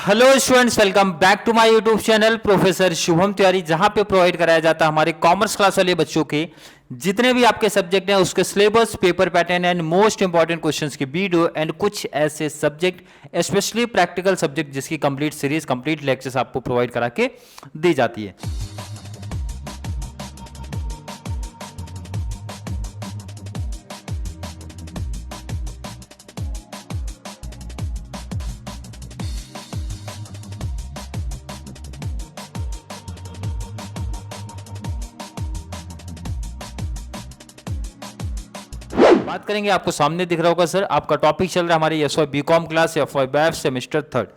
Hello students, welcome back to my YouTube channel professor Shubham Tiwari, जहां पे provide कराया जाता है हमारे कॉमर्स क्लास वाले बच्चों के जितने भी आपके सब्जेक्ट हैं उसके syllabus, paper pattern and most important questions की वीडियो एंड कुछ ऐसे सब्जेक्ट स्पेशली प्रैक्टिकल सब्जेक्ट जिसकी कंप्लीट सीरीज, कंप्लीट लेक्चर्स आपको प्रोवाइड करा के दी जाती है। बात करेंगे, आपको सामने दिख रहा होगा सर, आपका टॉपिक चल रहा है हमारे SY B Com class, SY BAF semester third.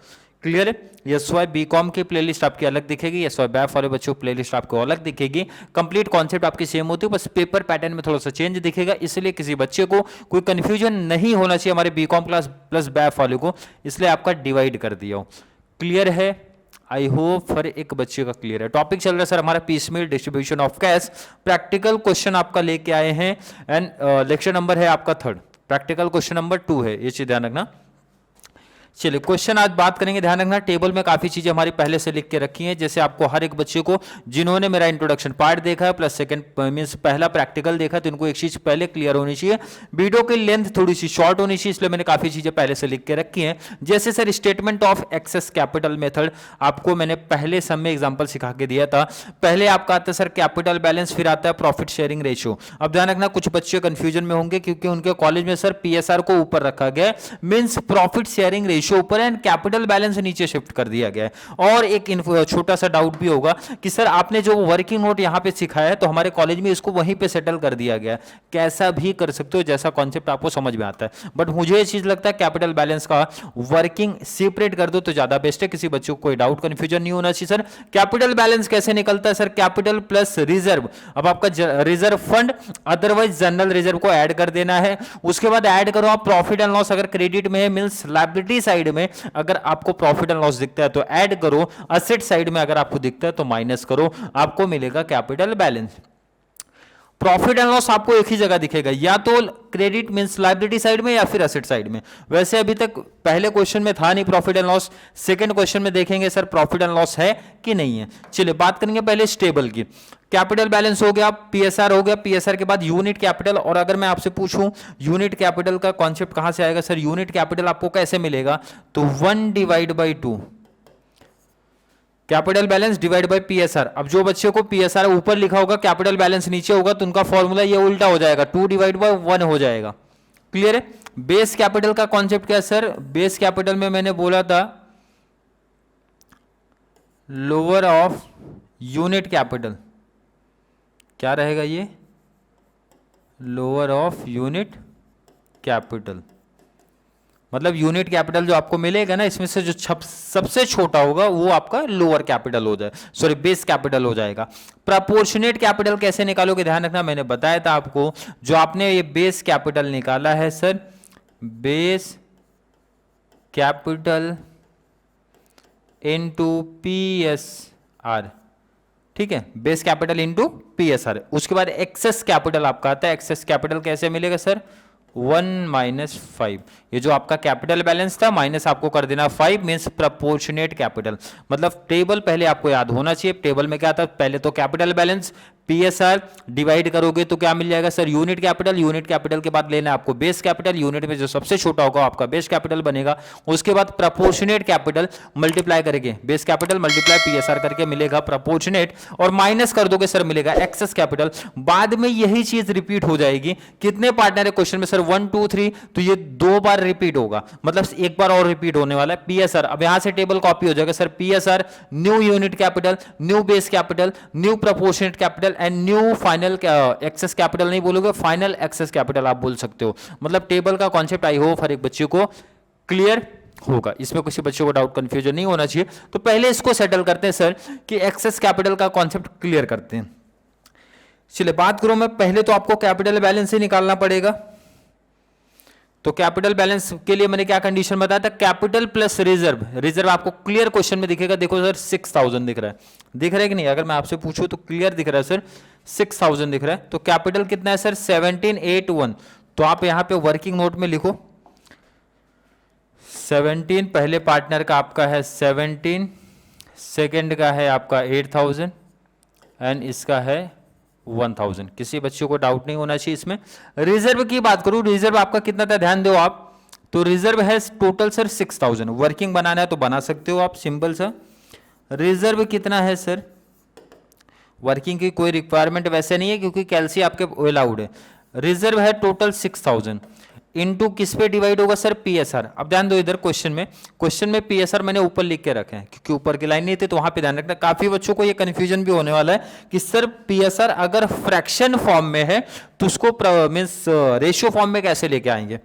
Clear है। एसवाई बीकॉम की प्लेलिस्ट आपकी अलग दिखेगी, एसवाई बैफ वाले बच्चों की प्लेलिस्ट आपको अलग दिखेगी। कंप्लीट कॉन्सेप्ट आपकी सेम होती है, बस पेपर पैटर्न में थोड़ा सा चेंज दिखेगा, इसलिए किसी बच्चे को कोई कंफ्यूजन नहीं होना चाहिए हमारे बीकॉम क्लास प्लस बैफ वाले को, इसलिए आपका डिवाइड कर दिया हो। क्लियर है, आई होप हर एक बच्चे का क्लियर है। टॉपिक चल रहा है सर हमारा piecemeal distribution of cash, practical question आपका लेके आए हैं एंड लेक्चर नंबर है आपका थर्ड, प्रैक्टिकल क्वेश्चन नंबर 2 है, ये चीज ध्यान रखना। चलिए क्वेश्चन आज बात करेंगे, ध्यान रखना टेबल में काफी चीजें हमारी पहले से लिख के रखी हैं, जैसे आपको हर एक बच्चे को जिन्होंने मेरा इंट्रोडक्शन पार्ट देखा है प्लस सेकंड मींस पहला प्रैक्टिकल देखा, तो इनको एक चीज पहले क्लियर होनी चाहिए, वीडियो की लेंथ थोड़ी सी शॉर्ट होनी चाहिए, इसलिए मैंने काफी चीजें पहले से लिख के रखी हैं। जैसे sir statement of excess capital method आपको मैंने पहले सब में एग्जाम्पल सिखा के दिया था। पहले आपका आता है सर कैपिटल बैलेंस, फिर आता है प्रॉफिट शेयरिंग रेशियो। अब ध्यान रखना कुछ बच्चे कंफ्यूजन में होंगे क्योंकि उनके कॉलेज में सर पीएसआर को ऊपर रखा गया, मींस प्रॉफिट शेयरिंग रेशियो ऊपर है, कैपिटल बैलेंस नीचे शिफ्ट कर दिया गया है। और एक छोटा सा डाउट भी होगा कि सर आपने जो वर्किंग नोट यहां पे सिखाया है तो हमारे कॉलेज में इसको वहीं पे सेटल कर दिया गया। कैसा भी कर सकते हो, जैसा कॉन्सेप्ट आपको समझ में आता है, बट मुझे ये चीज लगता है कैपिटल बैलेंस का वर्किंग सेपरेट कर दो तो ज्यादा बेस्ट है, किसी बच्चों को कोई डाउट कंफ्यूजन नहीं होना चाहिए। सर कैपिटल बैलेंस कैसे निकलता है? सर कैपिटल प्लस रिजर्व, अब आपका reserve fund otherwise general reserve को ऐड कर देना है, उसके बाद ऐड करो आप प्रॉफिट एंड लॉस, अगर क्रेडिट में है मींस लायबिलिटी साइड में अगर आपको प्रॉफिट एंड लॉस दिखता है तो ऐड करो, असेट साइड में अगर आपको दिखता है तो माइनस करो, आपको मिलेगा capital balance. Profit and loss आपको एक ही जगह दिखेगा, या तो क्रेडिट मींस लायबिलिटी साइड में या फिर असेट साइड में। वैसे अभी तक पहले क्वेश्चन में था नहीं profit and loss, second question में देखेंगे सर प्रॉफिट एंड लॉस है कि नहीं है। चलिए बात करेंगे पहले स्टेबल की। कैपिटल बैलेंस हो गया, पीएसआर हो गया, पीएसआर के बाद यूनिट कैपिटल। और अगर मैं आपसे पूछूं यूनिट कैपिटल का कॉन्सेप्ट कहां से आएगा? सर यूनिट कैपिटल आपको कैसे मिलेगा? तो 1/2 capital balance divide by PSR. अब जो बच्चे को पीएसआर ऊपर लिखा होगा, कैपिटल बैलेंस नीचे होगा, तो उनका फॉर्मूला ये उल्टा हो जाएगा, 2/1 हो जाएगा। क्लियर है। बेस कैपिटल का कॉन्सेप्ट क्या है सर? बेस कैपिटल में मैंने बोला था लोअर ऑफ यूनिट कैपिटल, क्या रहेगा ये? लोअर ऑफ यूनिट कैपिटल, मतलब यूनिट कैपिटल जो आपको मिलेगा ना, इसमें से जो सबसे छोटा होगा वो आपका लोअर कैपिटल हो जाए, सॉरी बेस कैपिटल हो जाएगा। प्रपोर्शनेट कैपिटल कैसे निकालोगे? ध्यान रखना मैंने बताया था आपको, जो आपने ये बेस कैपिटल निकाला है sir, base capital into PSR, ठीक है, बेस कैपिटल इनटू पीएसआर। उसके बाद एक्सेस कैपिटल आपका आता है, एक्सेस कैपिटल कैसे मिलेगा सर? 1 - 5, ये जो आपका कैपिटल बैलेंस था माइनस आपको कर देना 5 मींस प्रपोर्शनेट कैपिटल। मतलब टेबल पहले आपको याद होना चाहिए, टेबल में क्या था? पहले तो कैपिटल बैलेंस पीएसआर डिवाइड करोगे तो क्या मिल जाएगा sir? Unit capital. Unit capital के बाद लेना है आपको बेस कैपिटल, यूनिट में जो सबसे छोटा होगा आपका बेस कैपिटल बनेगा। उसके बाद प्रपोर्शनेट कैपिटल मल्टीप्लाई करेंगे, बेस कैपिटल मल्टीप्लाई पीएसआर करके मिलेगा प्रपोर्शनेट, और माइनस कर दोगे सर मिलेगा एक्सेस कैपिटल। बाद में यही चीज रिपीट हो जाएगी। कितने पार्टनर है क्वेश्चन में? सर 1 2 3, तो ये 2 बार रिपीट होगा, मतलब एक बार और रिपीट होने वाला है पीएसआर। अब यहां से टेबल कॉपी हो जाएगा sir, PSR new unit capital, new base capital, new proportionate capital and new final excess capital नहीं बोलोगे, फाइनल एक्सेस कैपिटल आप बोल सकते हो। मतलब टेबल का कॉन्सेप्ट आई होप हर एक बच्चे को क्लियर होगा, इसमें किसी बच्चे को डाउट कंफ्यूजन नहीं होना चाहिए। तो पहले इसको सेटल करते हैं सर कि एक्सेस कैपिटल का कॉन्सेप्ट क्लियर करते हैं। चलिए बात करूं मैं, पहले तो आपको कैपिटल बैलेंस ही निकालना पड़ेगा। तो कैपिटल बैलेंस के लिए मैंने क्या कंडीशन बताया था? Capital plus reserve. रिजर्व आपको क्लियर क्वेश्चन में दिखेगा, देखो सर 6000 दिख रहा है, दिख रहा है कि नहीं? अगर मैं आपसे पूछूं तो क्लियर दिख रहा है सर, 6000 दिख रहा है। तो कैपिटल कितना है सर? 1781। तो आप यहां पे वर्किंग नोट में लिखो 17 पहले पार्टनर का आपका है 17, सेकंड का है आपका 8000 एंड इसका है 1000। किसी बच्चों को डाउट नहीं होना चाहिए इसमें। रिजर्व की बात करूं, रिजर्व आपका कितना था ध्यान दो आप, तो रिजर्व है टोटल सर 6000। वर्किंग बनाना है तो बना सकते हो आप, सिंपल सा। रिजर्व कितना है सर, वर्किंग की कोई रिक्वायरमेंट वैसे नहीं है क्योंकि कैल्सी आपके अलाउड है। रिजर्व है टोटल 6000 इनटू किस पे डिवाइड होगा सर, पीएसआर। अब ध्यान दो इधर क्वेश्चन में पीएसआर मैंने ऊपर लिख के रखे हैं क्योंकि ऊपर की लाइन नहीं थी, तो वहां पे ध्यान रखना। काफी बच्चों को ये कंफ्यूजन भी होने वाला है कि सर पीएसआर अगर फ्रैक्शन फॉर्म में है तो उसको मीन्स रेशियो फॉर्म में कैसे लेके आएंगे।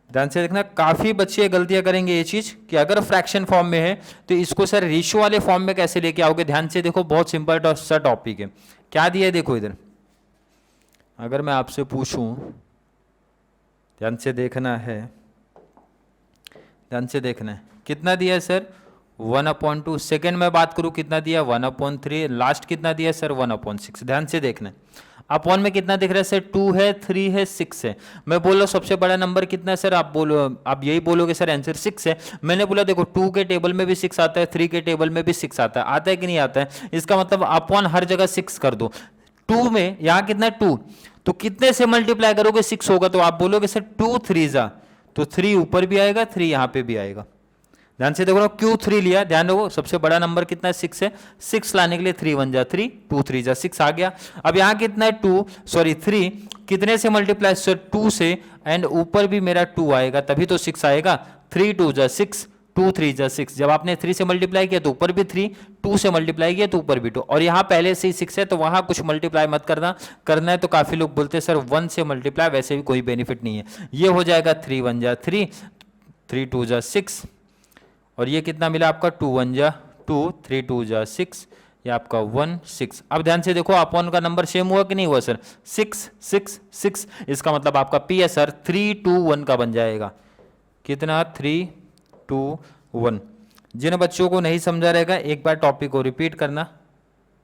ध्यान से देखना, काफी बच्चे गलतियां करेंगे ये चीज कि अगर फ्रैक्शन फॉर्म में है तो इसको सर रेशियो वाले फॉर्म में कैसे लेके आओगे। ध्यान से देखो, बहुत सिंपल सा टॉपिक है। क्या दिया है देखो इधर, अगर मैं आपसे पूछूं, ध्यान से देखना है, ध्यान से देखना है, कितना दिया है सर 1/2। सेकेंड में बात करूं कितना दिया 1/3। लास्ट कितना दिया सर 1/6। ध्यान से देखना है, अपॉन में कितना दिख रहा है सर 2 है, 3 है, 6 है। मैं बोल रहा हूं सबसे बड़ा नंबर कितना है सर, आप बोलो, आप यही बोलोगे सर आंसर 6 है। मैंने बोला देखो 2 के टेबल में भी 6 आता है, 3 के टेबल में भी 6 आता है कि नहीं आता है। इसका मतलब अपॉन हर जगह 6 कर दो। 2 में यहां कितना है 2, तो कितने से मल्टीप्लाई करोगे 6 होगा, तो आप बोलोगे सर 2 3 जा, तो 3 ऊपर भी आएगा, 3 यहां पे भी आएगा। ध्यान से देखो, क्यों 3 लिया, ध्यान रखो सबसे बड़ा नंबर कितना है 6 है। 6 लाने के लिए 3 1 जा 3, 2 3 जा 6 आ गया। अब यहां कितना है 3 कितने से मल्टीप्लाई सर 2 से, एंड ऊपर भी मेरा 2 आएगा तभी तो 6 आएगा। 3 2 जा 6, 2 3 जा 6। जब आपने 3 से मल्टीप्लाई किया तो ऊपर भी 3, 2 से मल्टीप्लाई किया तो ऊपर भी 2, और यहाँ पहले से ही 6 है तो वहां कुछ मल्टीप्लाई मत करना है तो काफी लोग बोलते हैं सर 1 से मल्टीप्लाई, वैसे भी कोई बेनिफिट नहीं है। ये हो जाएगा 3 1 जा 3, 3 2 जा 6, और ये कितना मिला आपका 2 1 जा 2, 3 2 जा 6, ये आपका 1 6। अब ध्यान से देखो अपॉन का नंबर सेम हुआ कि नहीं हुआ सर, 6 6 6। इसका मतलब आपका पीएसआर 3 2 1 का बन जाएगा। कितना 3 2 1। जिन बच्चों को नहीं समझा रहेगा एक बार टॉपिक को रिपीट करना,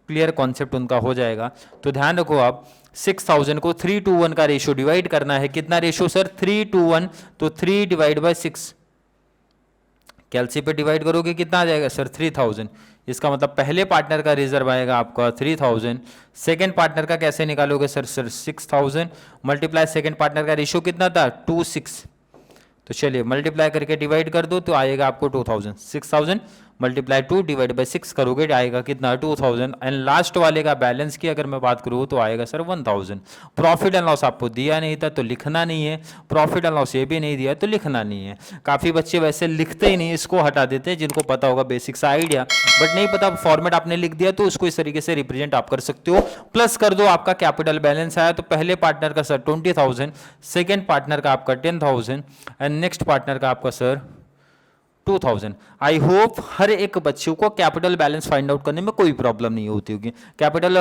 क्लियर कॉन्सेप्ट उनका हो जाएगा। तो ध्यान रखो आप 6000 को 3 to 1 का रेशियो डिवाइड करना है। कितना रेशियो सर 3 to 1, तो 3 डिवाइड बाय 6। कैल्सी पे डिवाइड करोगे कितना आ जाएगा सर 3000। इसका मतलब पहले पार्टनर का रिजर्व आएगा आपका 3000। सेकंड पार्टनर का कैसे निकालोगे सर 6000 मल्टीप्लाई सेकंड पार्टनर का रेशियो कितना था 2 6। तो चलिए मल्टीप्लाई करके डिवाइड कर दो तो आएगा आपको 2000। 6000 मल्टीप्लाई 2 डिवाइड बाई 6 करोगे आएगा कितना 2000। एंड लास्ट वाले का बैलेंस की अगर मैं बात करूँ तो आएगा सर 1000। प्रॉफिट एंड लॉस आपको दिया नहीं था तो लिखना नहीं है, प्रॉफिट एंड लॉस ये भी नहीं दिया तो लिखना नहीं है। काफ़ी बच्चे वैसे लिखते ही नहीं, इसको हटा देते हैं जिनको पता होगा बेसिक सा आइडिया, बट नहीं पता फॉर्मेट आपने लिख दिया तो उसको इस तरीके से रिप्रेजेंट आप कर सकते हो। प्लस कर दो, आपका कैपिटल बैलेंस आया तो पहले पार्टनर का सर 20000, सेकेंड पार्टनर का आपका 10000 एंड नेक्स्ट पार्टनर का आपका सर 2000। आई होप हर एक बच्चों को कैपिटल बैलेंस फाइंड आउट करने में कोई प्रॉब्लम नहीं होती होगी। कैपिटल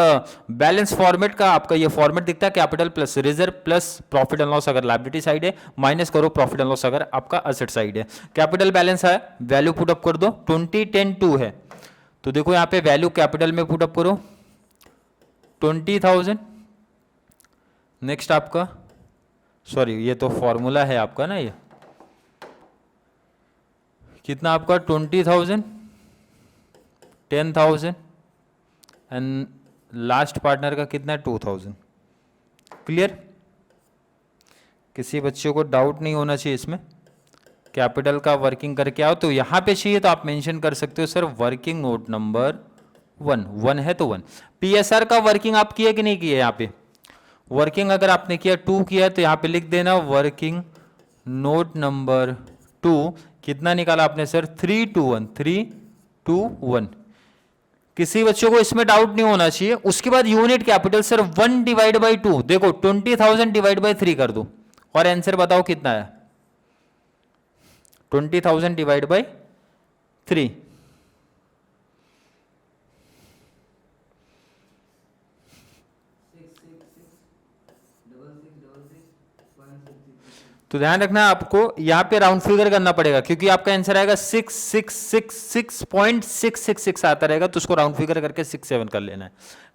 बैलेंस फॉर्मेट का आपका ये फॉर्मेट दिखता है, capital plus reserve plus profit and loss अगर लायबिलिटी साइड है, माइनस करो प्रॉफिट एंड लॉस अगर आपका असेट साइड है। कैपिटल बैलेंस है, वैल्यू पुट अप कर दो 20 10 2 है, तो देखो यहाँ पे वैल्यू कैपिटल में पुट अप करो 20000। नेक्स्ट आपका सॉरी ये तो फॉर्मूला है आपका ना, ये कितना आपका 20000 10,000 एंड लास्ट पार्टनर का कितना है 2000। क्लियर? किसी बच्चों को डाउट नहीं होना चाहिए इसमें। कैपिटल का वर्किंग करके आओ तो यहाँ पे चाहिए तो आप मेंशन कर सकते हो सर वर्किंग नोट नंबर 1 है तो 1। पीएसआर का वर्किंग आप किए कि नहीं किए? यहाँ पे वर्किंग अगर आपने किया 2 किया तो यहाँ पे लिख देना वर्किंग नोट नंबर 2। कितना निकाला आपने सर 3 to 1 3 to 1। किसी बच्चों को इसमें डाउट नहीं होना चाहिए। उसके बाद unit capital sir 1 divide by 2, देखो 20000 डिवाइड बाई 3 कर दो और आंसर बताओ कितना है 20000 डिवाइड बाई 3। तो ध्यान रखना आपको यहाँ पे राउंड फिगर करना पड़ेगा क्योंकि आपका आंसर आएगा 666.666 आता रहेगा तो उसको राउंड फिगर करके 67 कर लेना है।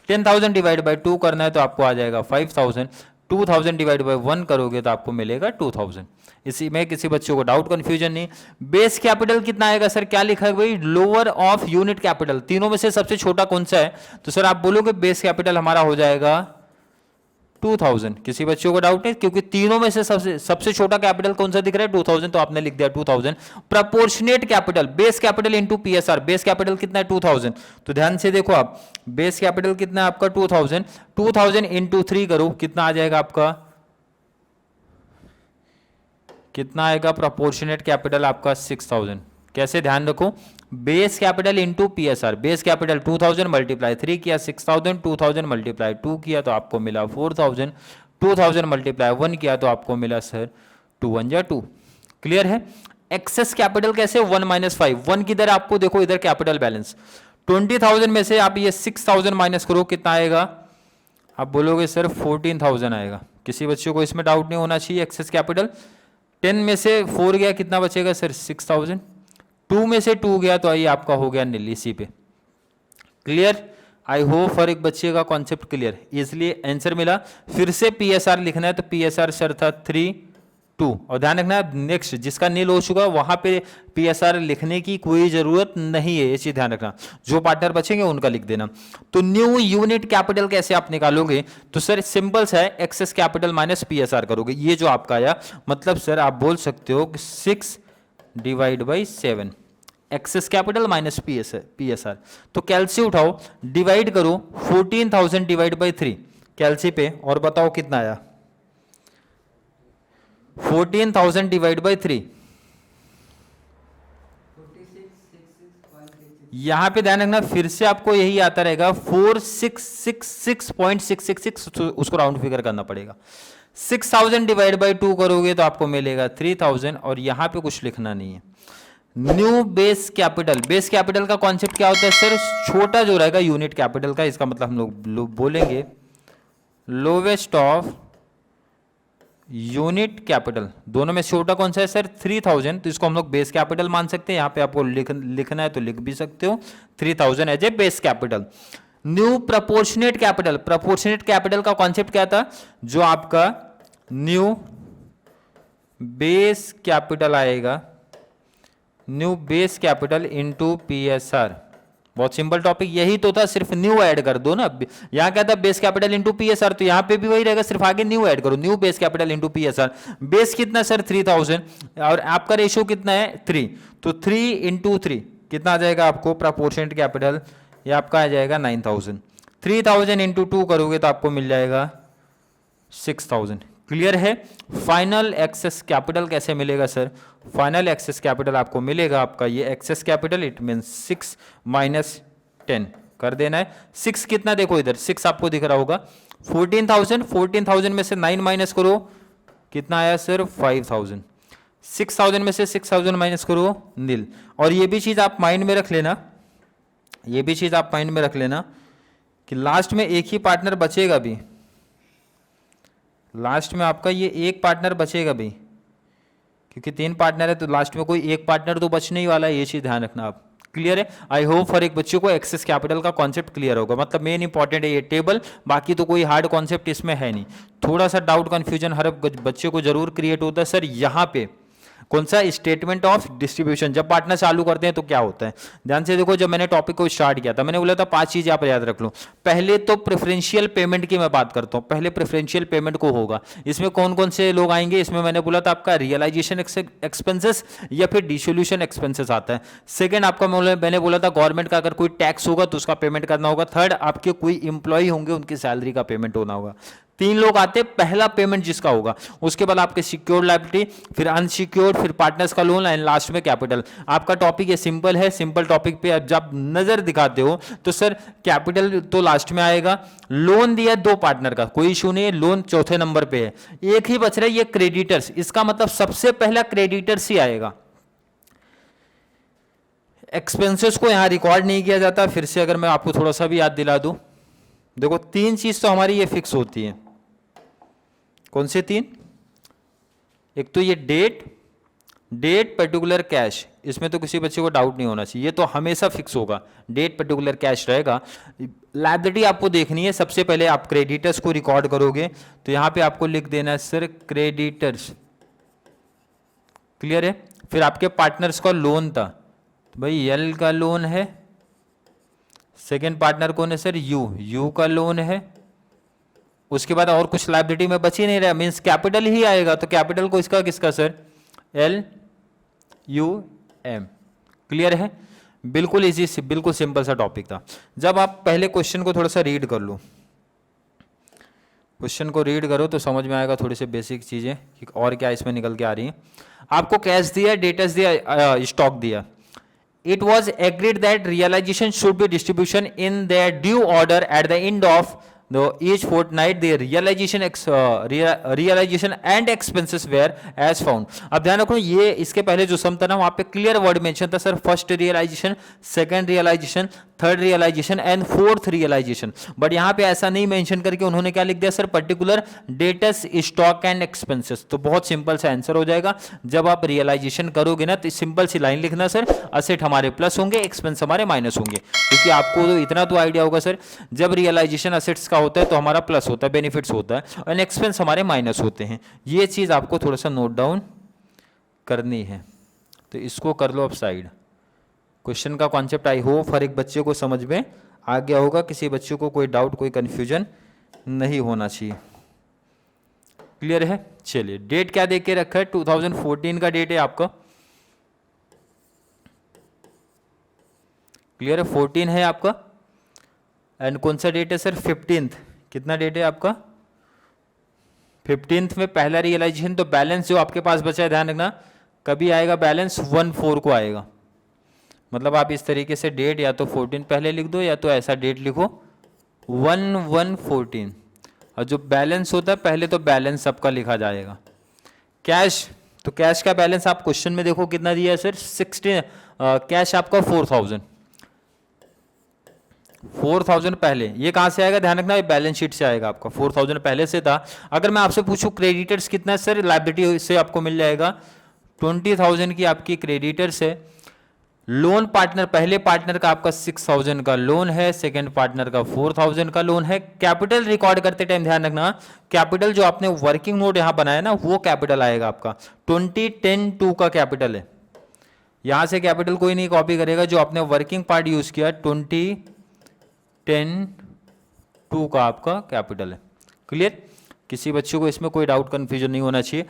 10,000 डिवाइड बाई 2 करना है तो आपको आ जाएगा 5000। 2000 डिवाइड बाय 1 करोगे तो आपको मिलेगा 2000। इसी में किसी बच्चों को डाउट कंफ्यूजन नहीं। बेस कैपिटल कितना आएगा सर, क्या लिखा है भाई, लोअर ऑफ यूनिट कैपिटल, तीनों में से सबसे छोटा कौन सा है, तो सर आप बोलोगे बेस कैपिटल हमारा हो जाएगा 2000। किसी बच्चों को डाउट नहीं, क्योंकि तीनों में से सबसे छोटा कैपिटल कौन सा दिख रहा है 2000, तो आपने लिख दिया 2000। Proportionate capital, base capital into PSR, base capital कितना है 2000, तो ध्यान से देखो आप, बेस कैपिटल कितना है आपका 2000, 2000 इंटू 3 करो, कितना आ जाएगा आपका, कितना आएगा प्रपोर्शनेट कैपिटल आपका 6000। कैसे, ध्यान रखो, base capital into PSR, base capital 2000 multiply 3 किया 6000, 2000 मल्टीप्लाई 2 किया तो आपको मिला 4000, 2000 मल्टीप्लाई 1 किया तो आपको मिला सर 2 1 जा 2। क्लियर है। एक्सेस कैपिटल कैसे, 1 माइनस 5, 1 किधर आपको देखो, इधर कैपिटल बैलेंस, 20,000 में से आप ये 6000 माइनस करो, कितना आएगा, आप बोलोगे सर 14,000 आएगा। किसी बच्चों को इसमें डाउट नहीं होना चाहिए। एक्सेस कैपिटल 10 में से 4 गया, कितना बचेगा सर 6000, 2 में से 2 गया तो आइए आपका हो गया नील, इसी पे। क्लियर, आई होप हर एक बच्चे का कॉन्सेप्ट क्लियर, इसलिए आंसर मिला। फिर से पीएसआर लिखना है तो पीएसआर सर था 3 2, और ध्यान रखना नेक्स्ट जिसका नील हो चुका वहां पे पीएसआर लिखने की कोई जरूरत नहीं है, ये चीज ध्यान रखना। जो पार्टनर बचेंगे उनका लिख देना। तो न्यू यूनिट कैपिटल कैसे आप निकालोगे, तो सर सिंपल सा है, एक्सेस कैपिटल माइनस पीएसआर करोगे। ये जो आपका आया, मतलब सर आप बोल सकते हो कि 6 divide by 7, excess capital minus PSR. तो कैलसी उठाओ, डिवाइड करो 14,000 डिवाइड बाई 3 कैलसी पे, और बताओ कितना आया, 14,000 डिवाइड बाई 3। यहां पे ध्यान रखना, फिर से आपको यही आता रहेगा 4666.666, उसको राउंड फिगर करना पड़ेगा। 6000 डिवाइड बाई 2 करोगे तो आपको मिलेगा 3000, और यहां पे कुछ लिखना नहीं है। New base capital, base capital का कॉन्सेप्ट क्या होता है सर, छोटा जो रहेगा यूनिट कैपिटल का, इसका मतलब हम लोग बोलेंगे लोवेस्ट ऑफ यूनिट कैपिटल। दोनों में छोटा कौन सा है सर 3000, तो इसको हम लोग बेस कैपिटल मान सकते हैं। यहां पे आपको लिखना है तो लिख भी सकते हो 3000 as a base capital. New proportionate capital, proportionate capital का कॉन्सेप्ट क्या था, जो आपका न्यू बेस कैपिटल आएगा, new base capital into PSR. बहुत सिंपल टॉपिक यही तो था, सिर्फ न्यू ऐड कर दो ना। यहां क्या था बेस कैपिटल इनटू पीएसआर, तो यहां पे भी वही रहेगा, सिर्फ आगे न्यू ऐड करो, new base capital into PSR. Base कितना सर 3000, और आपका रेशियो कितना है 3, तो 3 इंटू 3 कितना आ जाएगा आपको प्रपोर्शनेट कैपिटल, ये आपका आ जाएगा 9000। 3000 इंटू 2 करोगे तो आपको मिल जाएगा 6000। क्लियर है। फाइनल एक्सेस कैपिटल कैसे मिलेगा सर, फाइनल एक्सेस कैपिटल आपको मिलेगा आपका ये excess capital, it mean 6 minus 10 कर देना है। 6 कितना देखो इधर 6 आपको दिख रहा होगा, 14,000, 14,000 में से 9 माइनस करो, कितना आया सर 5,000। 6,000 में से 6,000 माइनस करो नील। और ये भी चीज आप माइंड में रख लेना, ये भी चीज आप माइंड में रख लेना कि लास्ट में एक ही पार्टनर बचेगा भी, लास्ट में आपका ये एक पार्टनर बचेगा भी, क्योंकि 3 पार्टनर है तो लास्ट में कोई एक पार्टनर तो बचने ही वाला है, ये चीज ध्यान रखना आप। क्लियर है। आई होप हर एक बच्चों को एक्सेस कैपिटल का कॉन्सेप्ट क्लियर होगा, मतलब मेन इंपॉर्टेंट है ये टेबल, बाकी तो कोई हार्ड कॉन्सेप्ट इसमें है नहीं। थोड़ा सा डाउट कंफ्यूजन हर बच्चे को जरूर क्रिएट होता है, सर यहाँ पे कौन सा स्टेटमेंट ऑफ डिस्ट्रीब्यूशन, जब पार्टनर चालू करते हैं तो क्या होता है। ध्यान से देखो, जब मैंने टॉपिक को स्टार्ट किया था मैंने बोला था 5 चीजें आप याद रख लो। पहले तो प्रेफरेंशियल पेमेंट की मैं बात करता हूं, पहले प्रेफरेंशियल पेमेंट को होगा। इसमें कौन कौन से लोग आएंगे, इसमें मैंने बोला था आपका रियलाइजेशन एक्सपेंसेस या फिर डिसोल्यूशन एक्सपेंसेस आता है। सेकंड आपका मैंने बोला था गवर्नमेंट का अगर कोई टैक्स होगा तो उसका पेमेंट करना होगा। थर्ड आपके कोई इंप्लॉय होंगे उनकी सैलरी का पेमेंट होना होगा। 3 लोग आते, पहला पेमेंट जिसका होगा, उसके बाद आपके सिक्योर्ड लायबिलिटी, फिर अनसिक्योर्ड, फिर पार्टनर्स का लोन एंड लास्ट में कैपिटल। आपका टॉपिक ये सिंपल है, सिंपल टॉपिक पे जब नजर दिखाते हो तो सर कैपिटल तो लास्ट में आएगा। लोन दिया 2 पार्टनर का, कोई इशू नहीं है, लोन चौथे नंबर पे है। एक ही बच रहा है ये क्रेडिटर्स, इसका मतलब सबसे पहला क्रेडिटर्स ही आएगा। एक्सपेंसेस को यहां रिकॉर्ड नहीं किया जाता। फिर से अगर मैं आपको थोड़ा सा भी याद दिला दूं, देखो 3 चीज तो हमारी ये फिक्स होती है। कौन से 3? एक तो ये डेट, डेट पर्टिकुलर कैश, इसमें तो किसी बच्चे को डाउट नहीं होना चाहिए, ये तो हमेशा फिक्स होगा, डेट पर्टिकुलर कैश रहेगा। लायबिलिटी आपको देखनी है, सबसे पहले आप क्रेडिटर्स को रिकॉर्ड करोगे, तो यहां पे आपको लिख देना है सर क्रेडिटर्स, क्लियर है। फिर आपके पार्टनर्स का लोन था, तो भाई एल का लोन है, सेकेंड पार्टनर कौन है सर, यू का लोन है। उसके बाद और कुछ लायबिलिटी में बच ही नहीं रहा, मीन्स कैपिटल ही आएगा, तो कैपिटल को इसका किसका sir, L U M, clear है। बिल्कुल इजी, बिल्कुल सिंपल सा टॉपिक था। जब आप पहले क्वेश्चन को थोड़ा सा रीड कर लो, क्वेश्चन को रीड करो तो समझ में आएगा थोड़ी सी बेसिक चीजें कि और क्या इसमें निकल के आ रही है। आपको कैश दिया, डेटर्स दिया, स्टॉक दिया। It was agreed that realisation should be distribution in their due order at the end of each fortnight the realization and expenses were as found। अब ध्यान रखो, ये इसके पहले जो सम था ना, वहां पे क्लियर वर्ड मेंशन था sir, first realisation, second realisation, third realisation and fourth realisation. But यहां पे ऐसा नहीं मेंशन करके उन्होंने क्या लिख दिया sir, particular debts stock and expenses. तो बहुत सिंपल सा आंसर हो जाएगा। जब आप रियलाइजेशन करोगे ना, तो सिंपल सी लाइन लिखना सर, असेट हमारे प्लस होंगे, एक्सपेंस हमारे माइनस होंगे, क्योंकि आपको तो इतना तो आइडिया होगा सर, जब रियलाइजेशन असेट्स का होता है तो हमारा प्लस होता है, बेनिफिट्स होता है, और एक्सपेंस हमारे माइनस होते हैं। ये चीज आपको थोड़ा सा नोट डाउन करनी है, तो इसको कर लो अब साइड। क्वेश्चन का कॉन्सेप्ट आई होप हर एक बच्चे को समझ में आ गया होगा, किसी बच्चे को कोई डाउट, कोई कंफ्यूजन नहीं होना चाहिए, क्लियर है। चलिए, डेट क्या देख के रखा है, 2014 का डेट है आपका, क्लियर है, 14 है आपका। एंड कौन सा डेट है सर, 15th। कितना डेट है आपका, 15th में पहला रियलाइजेशन। तो बैलेंस जो आपके पास बचा है, ध्यान रखना, कभी आएगा बैलेंस 1/4 को आएगा। मतलब आप इस तरीके से डेट या तो 14 पहले लिख दो, या तो ऐसा डेट लिखो 1/1/14, और जो बैलेंस होता है पहले तो बैलेंस सबका लिखा जाएगा। कैश, तो कैश का बैलेंस आप क्वेश्चन में देखो कितना दिया है सर, 16, कैश आपका 4000 पहले। ये कहां से आएगा, ध्यान रखना, ये बैलेंस शीट से आएगा आपका, 4000 पहले से था। अगर मैं आपसे पूछूं क्रेडिटर्स कितना है सर, लायबिलिटी से आपको मिल जाएगा 20,000 की आपकी क्रेडिटर्स है। लोन पार्टनर, पहले पार्टनर का आपका 6,000 का लोन है, सेकंड पार्टनर का 4,000 का लोन है। कैपिटल रिकॉर्ड करते टाइम ध्यान रखना, कैपिटल जो आपने वर्किंग नोट यहां बनाया ना, वो कैपिटल आएगा आपका 2010-2 का कैपिटल है। यहां से कैपिटल कोई नहीं कॉपी करेगा, जो आपने वर्किंग पार्ट यूज किया 2010-2 का आपका कैपिटल है, क्लियर। किसी बच्चे को इसमें कोई डाउट कंफ्यूजन नहीं होना चाहिए।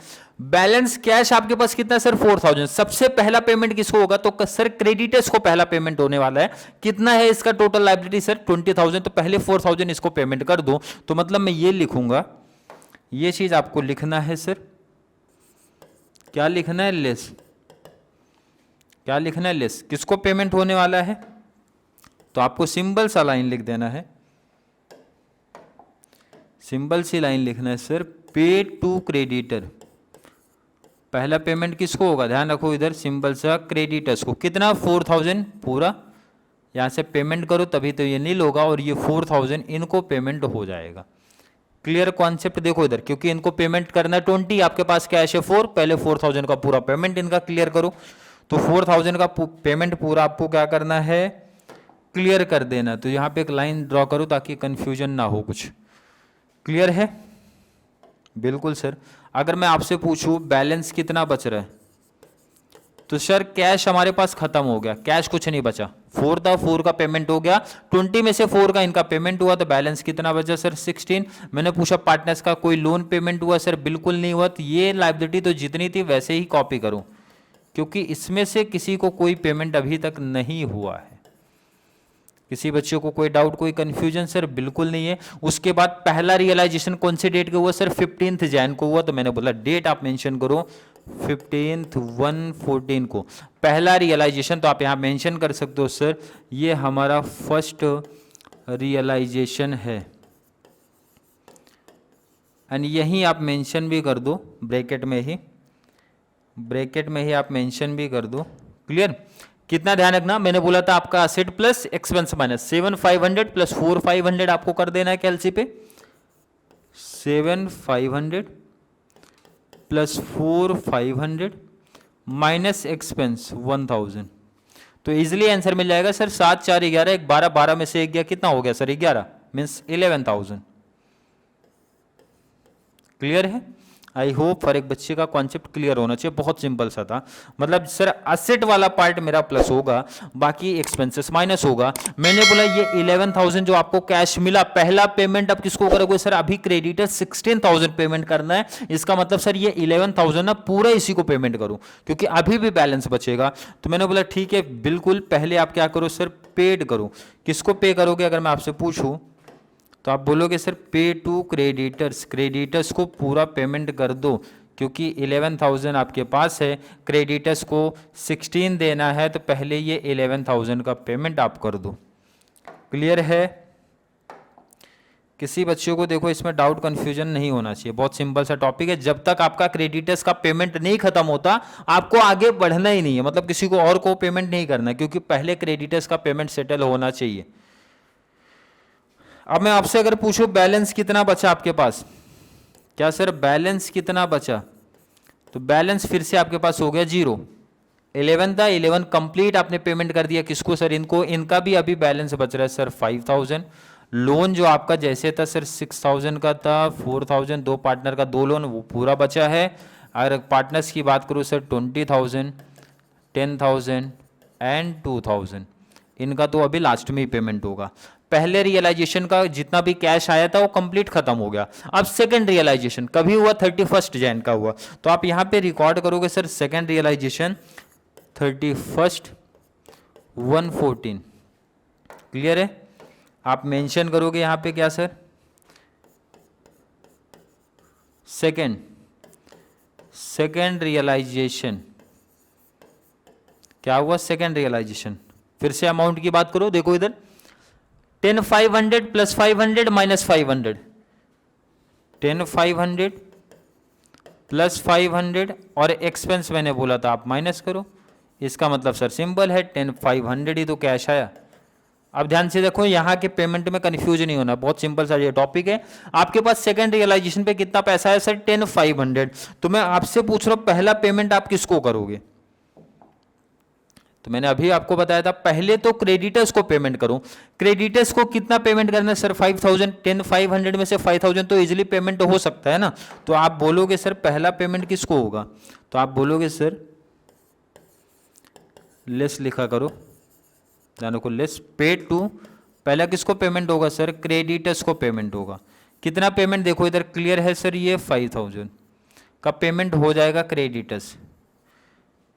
बैलेंस कैश आपके पास कितना है सर, 4,000। सबसे पहला पेमेंट किसको होगा, तो सर क्रेडिटर्स को पहला पेमेंट होने वाला है। कितना है इसका टोटल लायबिलिटी सर, 20,000। तो पहले 4,000 इसको पेमेंट कर दो, तो मतलब मैं ये लिखूंगा, ये चीज आपको लिखना है सर, क्या लिखना है, लेस। क्या लिखना है, लेस। किसको पेमेंट होने वाला है, तो आपको सिंबल सा लाइन लिख देना है, सिंबल सी लाइन लिखना है सर, पे टू क्रेडिटर। पहला पेमेंट किसको होगा, ध्यान रखो इधर सिंबल सा, क्रेडिटर्स को। कितना, 4,000 पूरा। यहां से पेमेंट करो तभी तो ये नील होगा, और ये 4,000 इनको पेमेंट हो जाएगा। क्लियर कॉन्सेप्ट देखो इधर, क्योंकि इनको पेमेंट करना है 20, आपके पास कैश है 4, पहले 4,000 का पूरा पेमेंट इनका क्लियर करो। तो 4,000 का पेमेंट पूरा आपको क्या करना है, क्लियर कर देना। तो यहां पे एक लाइन ड्रॉ करो ताकि कंफ्यूजन ना हो कुछ, क्लियर है। बिल्कुल सर। अगर मैं आपसे पूछूं बैलेंस कितना बच रहा है, तो सर कैश हमारे पास खत्म हो गया, कैश कुछ नहीं बचा, 4 था, 4 का पेमेंट हो गया, 20 में से 4 का इनका पेमेंट हुआ, तो बैलेंस कितना बचा सर, 16। मैंने पूछा पार्टनर्स का कोई लोन पेमेंट हुआ, सर बिल्कुल नहीं हुआ। तो ये लायबिलिटी तो जितनी थी वैसे ही कॉपी करूं, क्योंकि इसमें से किसी को कोई पेमेंट अभी तक नहीं हुआ है। किसी बच्चे को कोई डाउट, कोई कंफ्यूजन सर, बिल्कुल नहीं है। उसके बाद पहला रियलाइजेशन कौन से डेट का हुआ सर, 15 जैन को हुआ। तो मैंने बोला डेट आप मेंशन करो, 15/1/14 को पहला रियलाइजेशन। तो आप यहां मेंशन कर सकते हो सर, ये हमारा फर्स्ट रियलाइजेशन है, एंड यहीं आप मेंशन भी कर दो, ब्रैकेट में ही आप मेंशन भी कर दो, क्लियर। कितना ध्यान रखना, मैंने बोला था आपका asset plus expense minus 7,500 plus 4,500 आपको कर देना है कैलसी पे, 7,500 प्लस 4,500 माइनस एक्सपेंस 1000, तो इजीली आंसर मिल जाएगा सर 7 4 11, 12 12 में से 1 गया, कितना हो गया सर 11, मीन्स 11,000। क्लियर है? आई होप हर एक बच्चे का कॉन्सेप्ट क्लियर होना चाहिए, बहुत सिंपल सा था। मतलब सर असेट वाला पार्ट मेरा प्लस होगा, बाकी एक्सपेंसेस माइनस होगा। मैंने बोला ये 11,000 जो आपको कैश मिला, पहला पेमेंट आप किसको करोगे सर? अभी क्रेडिटर 16,000 पेमेंट करना है, इसका मतलब सर ये 11,000 ना पूरा इसी को पेमेंट करूं, क्योंकि अभी भी बैलेंस बचेगा। तो मैंने बोला ठीक है, बिल्कुल पहले आप क्या करो सर? पेड करो। किसको पे करोगे अगर मैं आपसे पूछूं तो आप बोलोगे सर पे टू क्रेडिटर्स, क्रेडिटर्स को पूरा पेमेंट कर दो, क्योंकि 11,000 आपके पास है, क्रेडिटर्स को 16 देना है, तो पहले ये 11,000 का पेमेंट आप कर दो। क्लियर है? किसी बच्चों को देखो इसमें डाउट कंफ्यूजन नहीं होना चाहिए, बहुत सिंपल सा टॉपिक है। जब तक आपका क्रेडिटर्स का पेमेंट नहीं खत्म होता आपको आगे बढ़ना ही नहीं है, मतलब किसी को और को पेमेंट नहीं करना, क्योंकि पहले क्रेडिटर्स का पेमेंट सेटल होना चाहिए। अब मैं आपसे अगर पूछूं बैलेंस कितना बचा आपके पास, क्या सर बैलेंस कितना बचा? तो बैलेंस फिर से आपके पास हो गया 0। 11 था, 11 कंप्लीट आपने पेमेंट कर दिया, किसको सर? इनको। इनका भी अभी बैलेंस बच रहा है सर 5,000। लोन जो आपका जैसे था सर 6,000 का था, 4,000 दो पार्टनर का 2 लोन वो पूरा बचा है। अगर पार्टनर्स की बात करूँ सर 20,000, 10,000 एंड 2,000, इनका तो अभी लास्ट में ही पेमेंट होगा। पहले रियलाइजेशन का जितना भी कैश आया था वो कंप्लीट खत्म हो गया। अब सेकंड रियलाइजेशन कभी हुआ? 31 जैन का हुआ, तो आप यहां पे रिकॉर्ड करोगे सर सेकंड रियलाइजेशन 31 1/14। क्लियर है? आप मेंशन करोगे यहां पे क्या सर? सेकंड रियलाइजेशन क्या हुआ? Second realisation. फिर से अमाउंट की बात करो, देखो इधर 10,500 प्लस 500 माइनस 500, 10,500 प्लस 500 और एक्सपेंस मैंने बोला था आप माइनस करो। इसका मतलब सर सिंपल है 10,500 ही तो कैश आया। अब ध्यान से देखो, यहाँ के पेमेंट में कंफ्यूज नहीं होना, बहुत सिंपल सा ये टॉपिक है। आपके पास सेकंड रियलाइजेशन पे कितना पैसा है सर? 10,500। तो मैं आपसे पूछ रहा हूँ पहला पेमेंट आप किसको करोगे? तो मैंने अभी आपको बताया था पहले तो क्रेडिटर्स को पेमेंट करो। क्रेडिटर्स को कितना पेमेंट करना है सर? 5,000। 10,500 में से 5,000 तो इजीली पेमेंट हो सकता है ना। तो आप बोलोगे सर पहला पेमेंट किसको होगा? तो आप बोलोगे सर लेस लिखा करो, ध्यान रखो, लेस पेड टू, पहला किसको पेमेंट होगा सर? क्रेडिटर्स को पेमेंट होगा। कितना पेमेंट देखो इधर क्लियर है सर, ये 5,000 का पेमेंट हो जाएगा क्रेडिटर्स।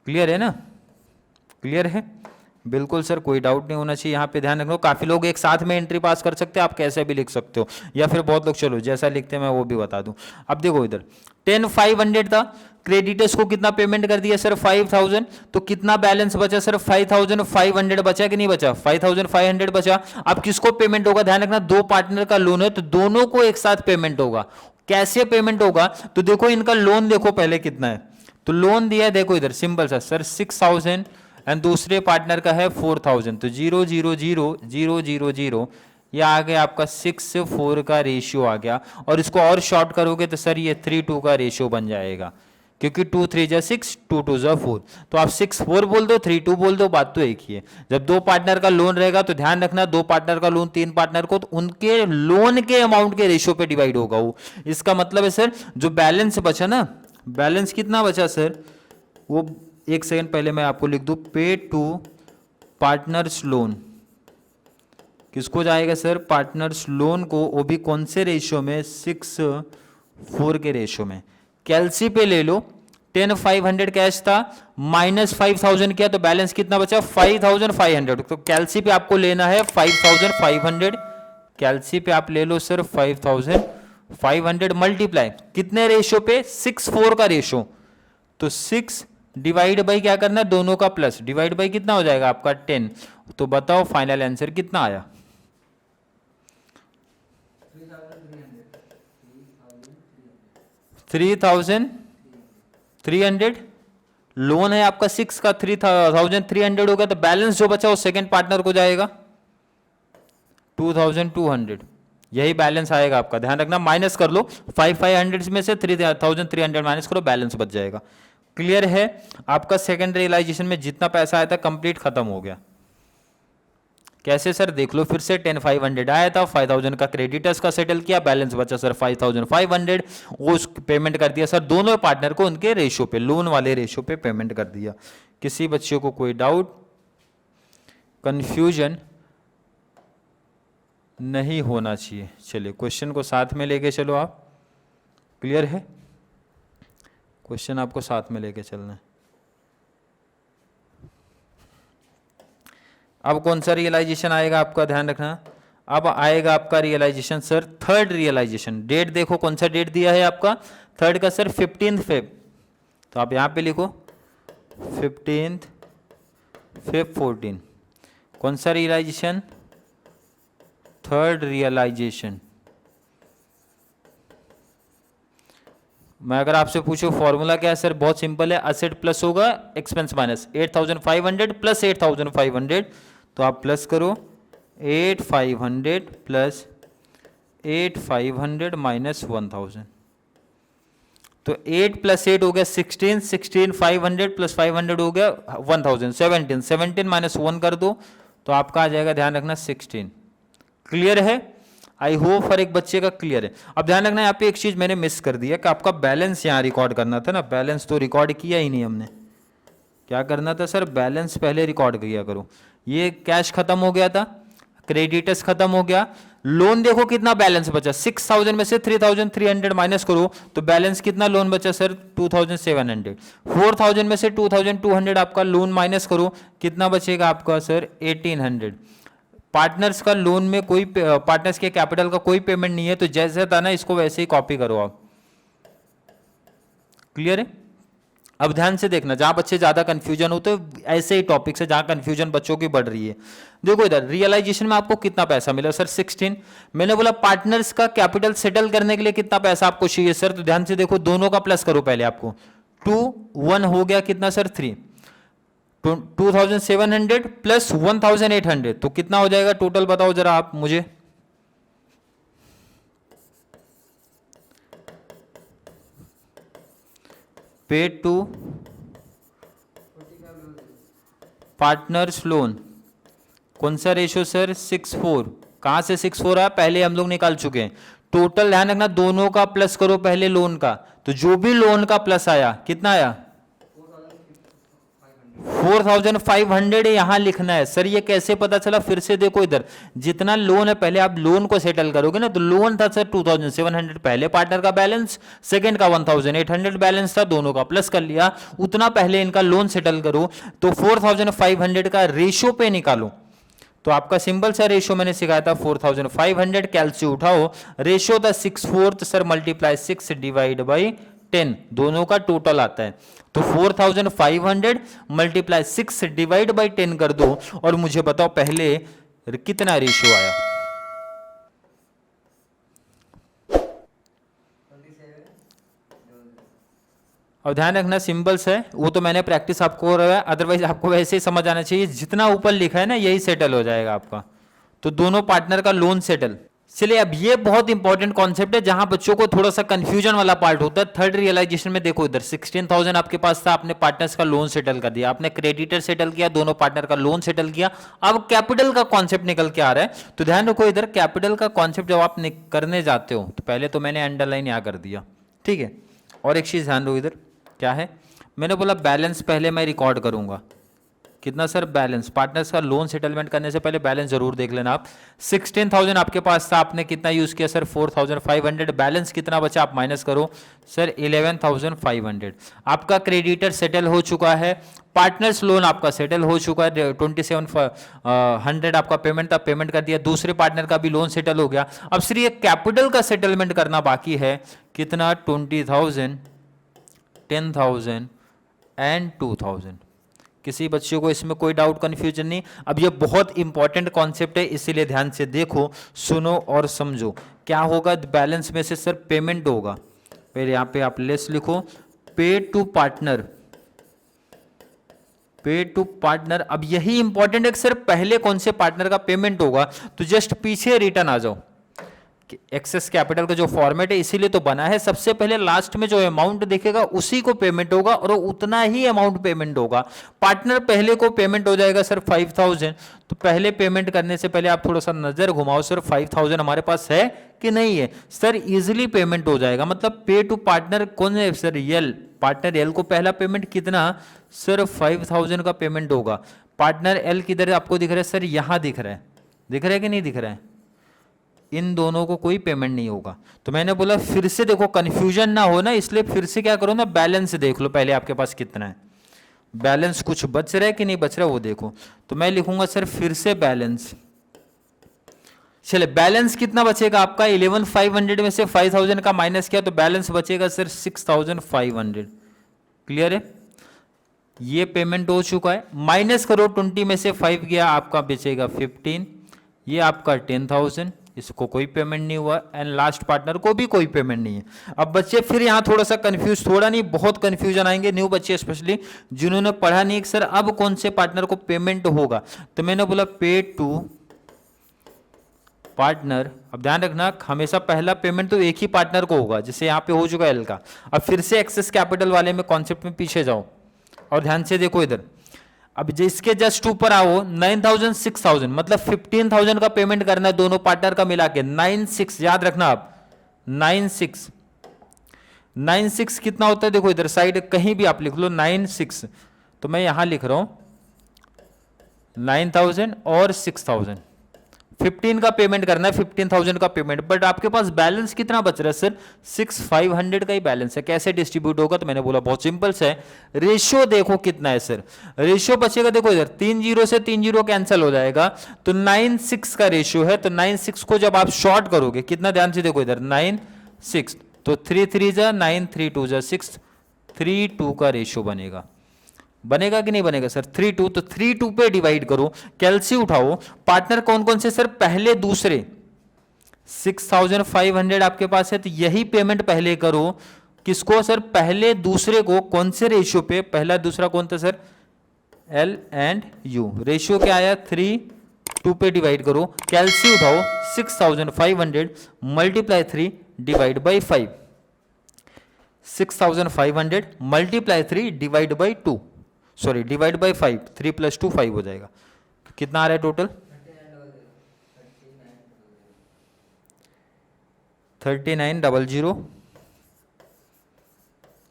क्लियर है ना? क्लियर है? बिल्कुल सर, कोई डाउट नहीं होना चाहिए यहाँ पे। ध्यान रखो काफी लोग एक साथ में एंट्री पास कर सकते हैं, आप कैसे भी लिख सकते हो, या फिर बहुत लोग चलो जैसा लिखते हैं मैं वो भी बता दूं। अब देखो इधर 10,500 था, क्रेडिटर्स को कितना पेमेंट कर दिया सर? 5,000। तो कितना बैलेंस बचा सर? 5,500 बचा कि नहीं बचा? 5,500 बचा। अब किसको पेमेंट होगा? ध्यान रखना दो पार्टनर का लोन है तो दोनों को एक साथ पेमेंट होगा। कैसे पेमेंट होगा? तो देखो इनका लोन देखो पहले कितना है, तो लोन दिया है देखो इधर सिंपल सा सर 6,000 एंड दूसरे पार्टनर का है 4,000, तो 0 0 0 0 0 0, ये आ गया आपका 6 से 4 का रेशियो आ गया। और इसको और शॉर्ट करोगे तो सर ये 3:2 का रेशियो बन जाएगा, क्योंकि 2 3 जा 6, 2 2 जा 4। तो आप 6 4 बोल दो, 3 2 बोल दो, बात तो एक ही है। जब दो पार्टनर का लोन रहेगा तो ध्यान रखना दो पार्टनर का लोन तीन पार्टनर को, तो उनके लोन के अमाउंट के रेशियो पे डिवाइड होगा वो। इसका मतलब है सर जो बैलेंस बचा ना, बैलेंस कितना बचा सर? वो एक सेकंड पहले मैं आपको लिख दूं, पे टू पार्टनर्स लोन किसको जाएगा सर? पार्टनर्स लोन को, वो भी कौन से रेशियो में? 6:4 के रेशियो में। कैलसी पे ले लो, 10,500 कैश था, माइनस 5,000 किया तो बैलेंस कितना बचा? 5,500। तो कैलसी पे आपको लेना है 5,500, कैलसी पे आप ले लो सर 5,500 मल्टीप्लाई कितने रेशियो पे? 6:4 का रेशियो। तो 6 डिवाइड बाई क्या करना है? दोनों का प्लस, डिवाइड बाई कितना हो जाएगा आपका? 10। तो बताओ फाइनल आंसर कितना आया? 3,300। लोन है आपका 6 का, 3,300 हो गया, तो बैलेंस जो बचा वो सेकंड पार्टनर को जाएगा 2,200। यही बैलेंस आएगा आपका, ध्यान रखना। माइनस कर लो 5,500 में से 3,300 माइनस करो, बैलेंस बच जाएगा। क्लियर है? आपका सेकंड रियलाइजेशन में जितना पैसा आया था कंप्लीट खत्म हो गया। कैसे सर? देख लो फिर से 10,500 आया था, 5,000 का क्रेडिटर्स का सेटल किया, बैलेंस बचा सर 5,500, वो पेमेंट कर दिया सर दोनों पार्टनर को उनके रेशियो पे, लोन वाले रेशियो पे पेमेंट कर दिया। किसी बच्चे को कोई डाउट, कंफ्यूजन नहीं होना चाहिए। चलिए क्वेश्चन को साथ में लेके चलो आप। क्लियर है? क्वेश्चन आपको साथ में लेके चलना है। अब कौन सा रियलाइजेशन आएगा आपका ध्यान रखना। अब आएगा आपका realisation sir third realisation. Date देखो कौन सा डेट दिया है आपका थर्ड का सर 15 फेब, तो आप यहां पे लिखो 15 फेब 14। कौन सा रियलाइजेशन? Third realisation. मैं अगर आपसे पूछूं फॉर्मूला क्या है सर, बहुत सिंपल है, असेट प्लस होगा एक्सपेंस माइनस 8,500 प्लस 8,500, तो आप प्लस करो 8,500 प्लस 8,500 माइनस 1,000, तो 8 प्लस 8 हो गया 16, 16 500 प्लस 500 हो गया 1,000, 17, 17 माइनस 1 कर दो तो आपका आ जाएगा, ध्यान रखना 16। क्लियर है? आई होप हर एक बच्चे का क्लियर है। अब ध्यान रखना यहाँ पे एक चीज मैंने मिस कर दिया कि आपका बैलेंस यहाँ रिकॉर्ड करना था ना, बैलेंस तो रिकॉर्ड किया ही नहीं हमने। क्या करना था सर? बैलेंस पहले रिकॉर्ड किया करो। ये कैश खत्म हो गया था, क्रेडिटर्स खत्म हो गया, लोन देखो कितना बैलेंस बचा, 6,000 में से 3,300 माइनस करो तो बैलेंस कितना लोन बचा सर 2,700। 4,000 में से 2,200 आपका लोन माइनस करो, कितना बचेगा आपका सर 1,800। पार्टनर्स का लोन में कोई, पार्टनर्स के कैपिटल का कोई पेमेंट नहीं है, तो जैसे था ना इसको वैसे ही कॉपी करो आप। क्लियर है? अब ध्यान से देखना, जहां बच्चे ज्यादा कंफ्यूजन होते हैं ऐसे ही टॉपिक से जहां कंफ्यूजन बच्चों की बढ़ रही है। देखो इधर रियलाइजेशन में आपको कितना पैसा मिला सर 16। मैंने बोला पार्टनर्स का कैपिटल सेटल करने के लिए कितना पैसा आपको चाहिए सर, तो ध्यान से देखो दोनों का प्लस करो पहले। आपको 2 1 हो गया कितना सर 3, 2,700 प्लस 1,800 तो कितना हो जाएगा टोटल, बताओ जरा आप मुझे। पेड टू पार्टनर्स लोन, कौन सा रेशियो सर 6:4। कहां से 6:4 आया, पहले हम लोग निकाल चुके हैं। टोटल ध्यान रखना दोनों का प्लस करो पहले लोन का, तो जो भी लोन का प्लस आया कितना आया 4,500 यहां लिखना है सर। ये कैसे पता चला, फिर से देखो इधर जितना लोन है पहले आप लोन को सेटल करोगे ना, तो लोन था सर 2,700 पहले पार्टनर का बैलेंस, सेकंड का 1,800 बैलेंस था, दोनों का प्लस कर लिया, उतना पहले इनका लोन सेटल करो, तो 4,500 का रेशियो पे निकालो। तो आपका सिंपल सा रेशियो मैंने सिखाया था 4,500, कैलसी उठाओ, रेशियो था 6:4, तो सर मल्टीप्लाई 6 डिवाइड बाई 10, दोनों का टोटल आता है, तो 4,500 मल्टीप्लाई 6 डिवाइड बाई 10 कर दो और मुझे बताओ पहले कितना रेशियो आया। और ध्यान रखना सिंबल्स है वो तो मैंने प्रैक्टिस आपको हो रहा है, अदरवाइज आपको वैसे ही समझ आना चाहिए, जितना ऊपर लिखा है ना यही सेटल हो जाएगा आपका, तो दोनों पार्टनर का लोन सेटल। चलिए अब ये बहुत इंपॉर्टेंट कॉन्सेप्ट है जहां बच्चों को थोड़ा सा कंफ्यूजन वाला पार्ट होता है। थर्ड रियलाइजेशन में देखो इधर 16,000 आपके पास था, आपने पार्टनर्स का लोन सेटल कर दिया, आपने क्रेडिटर सेटल किया, दोनों पार्टनर का लोन सेटल किया, अब कैपिटल का कॉन्सेप्ट निकल के आ रहा है। तो ध्यान रखो इधर कैपिटल का कॉन्सेप्ट जब आप करने जाते हो तो पहले तो मैंने अंडरलाइन यहां कर दिया, ठीक है। और एक चीज ध्यान दो इधर क्या है, मैंने बोला बैलेंस पहले मैं रिकॉर्ड करूंगा, कितना सर बैलेंस, पार्टनर्स का लोन सेटलमेंट करने से पहले बैलेंस जरूर देख लेना आप। 16,000 आपके पास था, आपने कितना यूज किया सर 4,500, बैलेंस कितना बचा आप माइनस करो सर 11,500। आपका क्रेडिटर सेटल हो चुका है, पार्टनर्स लोन आपका सेटल हो चुका है, 2,700 आपका पेमेंट था, पेमेंट कर दिया, दूसरे पार्टनर का भी लोन सेटल हो गया। अब सिर्फ कैपिटल का सेटलमेंट करना बाकी है, कितना 20,000, 10,000 एंड 2,000। किसी बच्चों को इसमें कोई डाउट कंफ्यूजन नहीं। अब ये बहुत इंपॉर्टेंट कॉन्सेप्ट है, इसीलिए ध्यान से देखो, सुनो और समझो। क्या होगा बैलेंस में से सर पेमेंट होगा, पहले यहां पे आप लेस लिखो, paid to partner, paid to partner. अब यही इंपॉर्टेंट है कि सर पहले कौन से पार्टनर का पेमेंट होगा, तो जस्ट पीछे रिटर्न आ जाओ, एक्सेस कैपिटल का जो फॉर्मेट है इसीलिए तो बना है, सबसे पहले लास्ट में जो अमाउंट दिखेगा उसी को पेमेंट होगा और उतना ही अमाउंट पेमेंट होगा। पार्टनर पहले को पेमेंट हो जाएगा सर 5000, तो पहले पेमेंट करने से पहले आप थोड़ा सा नजर घुमाओ सर 5000 हमारे पास है कि नहीं है। सर इजिली पेमेंट हो जाएगा, मतलब पे टू पार्टनर कौन है सर, यल, पार्टनर एल को पहला पेमेंट कितना सर 5000 का पेमेंट होगा। पार्टनर एल किधर आपको दिख रहा है सर, यहां दिख रहा है, दिख रहा है कि नहीं दिख रहा है, इन दोनों को कोई पेमेंट नहीं होगा। तो मैंने बोला फिर से देखो कंफ्यूजन ना हो ना, इसलिए फिर से क्या करो ना, बैलेंस देख लो पहले आपके पास कितना है, बैलेंस कुछ बच रहा है कि नहीं बच रहा है वो देखो। तो मैं लिखूंगा सर फिर से बैलेंस, चले बैलेंस कितना बचेगा आपका 11500 में से 5000 का माइनस किया तो बैलेंस बचेगा सर 6500। क्लियर है, ये पेमेंट हो चुका है। माइनस करो 20 में से 5 गया, आपका बचेगा 15, ये आपका 10,000, इसको कोई पेमेंट नहीं हुआ, एंड लास्ट पार्टनर को भी कोई पेमेंट नहीं है। अब बच्चे फिर यहाँ थोड़ा सा कंफ्यूज, थोड़ा नहीं बहुत कंफ्यूजन आएंगे, न्यू बच्चे स्पेशली जिन्होंने पढ़ा नहीं कि सर अब कौन से पार्टनर को पेमेंट होगा। तो मैंने बोला पे टू पार्टनर, अब ध्यान रखना हमेशा पहला पेमेंट तो एक ही पार्टनर को होगा, जैसे यहाँ पे हो चुका है एल का। अब फिर से एक्सेस कैपिटल वाले में कॉन्सेप्ट में पीछे जाओ और ध्यान से देखो इधर, अब जिसके जस्ट ऊपर आओ 9000 6000, मतलब 15000 का पेमेंट करना है दोनों पार्टनर का मिला के 96, याद रखना आप 96 कितना होता है देखो इधर साइड कहीं भी आप लिख लो 96, तो मैं यहां लिख रहा हूं 9000 और 6000, 15 का पेमेंट करना है, 15000 का पेमेंट, बट आपके पास बैलेंस कितना बच रहा है सर 6500 का ही बैलेंस है। कैसे डिस्ट्रीब्यूट होगा, तो मैंने बोला बहुत सिंपल से है, रेशियो देखो कितना है सर, रेशियो बचेगा देखो इधर 3 0 से 3 0 कैंसिल हो जाएगा, तो 9:6 का रेशियो है। तो 9:6 को जब आप शॉर्ट करोगे कितना, ध्यान से देखो इधर 9:6, तो 3 3 जा 9, 3 2 जा 6, 3 2 का रेशियो बनेगा, बनेगा कि नहीं बनेगा सर 3 2, तो 3 2 पे डिवाइड करो, कैलसी उठाओ, पार्टनर कौन कौन से सर, पहले दूसरे 6500 आपके पास है, तो यही पेमेंट पहले करो, किसको सर, पहले दूसरे को, कौन से रेशियो पे, पहला दूसरा कौन था sir L and you, ratio क्या आया 3 2 पे डिवाइड करो, कैलसी उठाओ 6500 multiply 3 divide by 5, 6500 multiply 3 divide by 2, sorry divide by 5, 3 + 2 5 हो जाएगा, कितना आ रहा है टोटल 3900।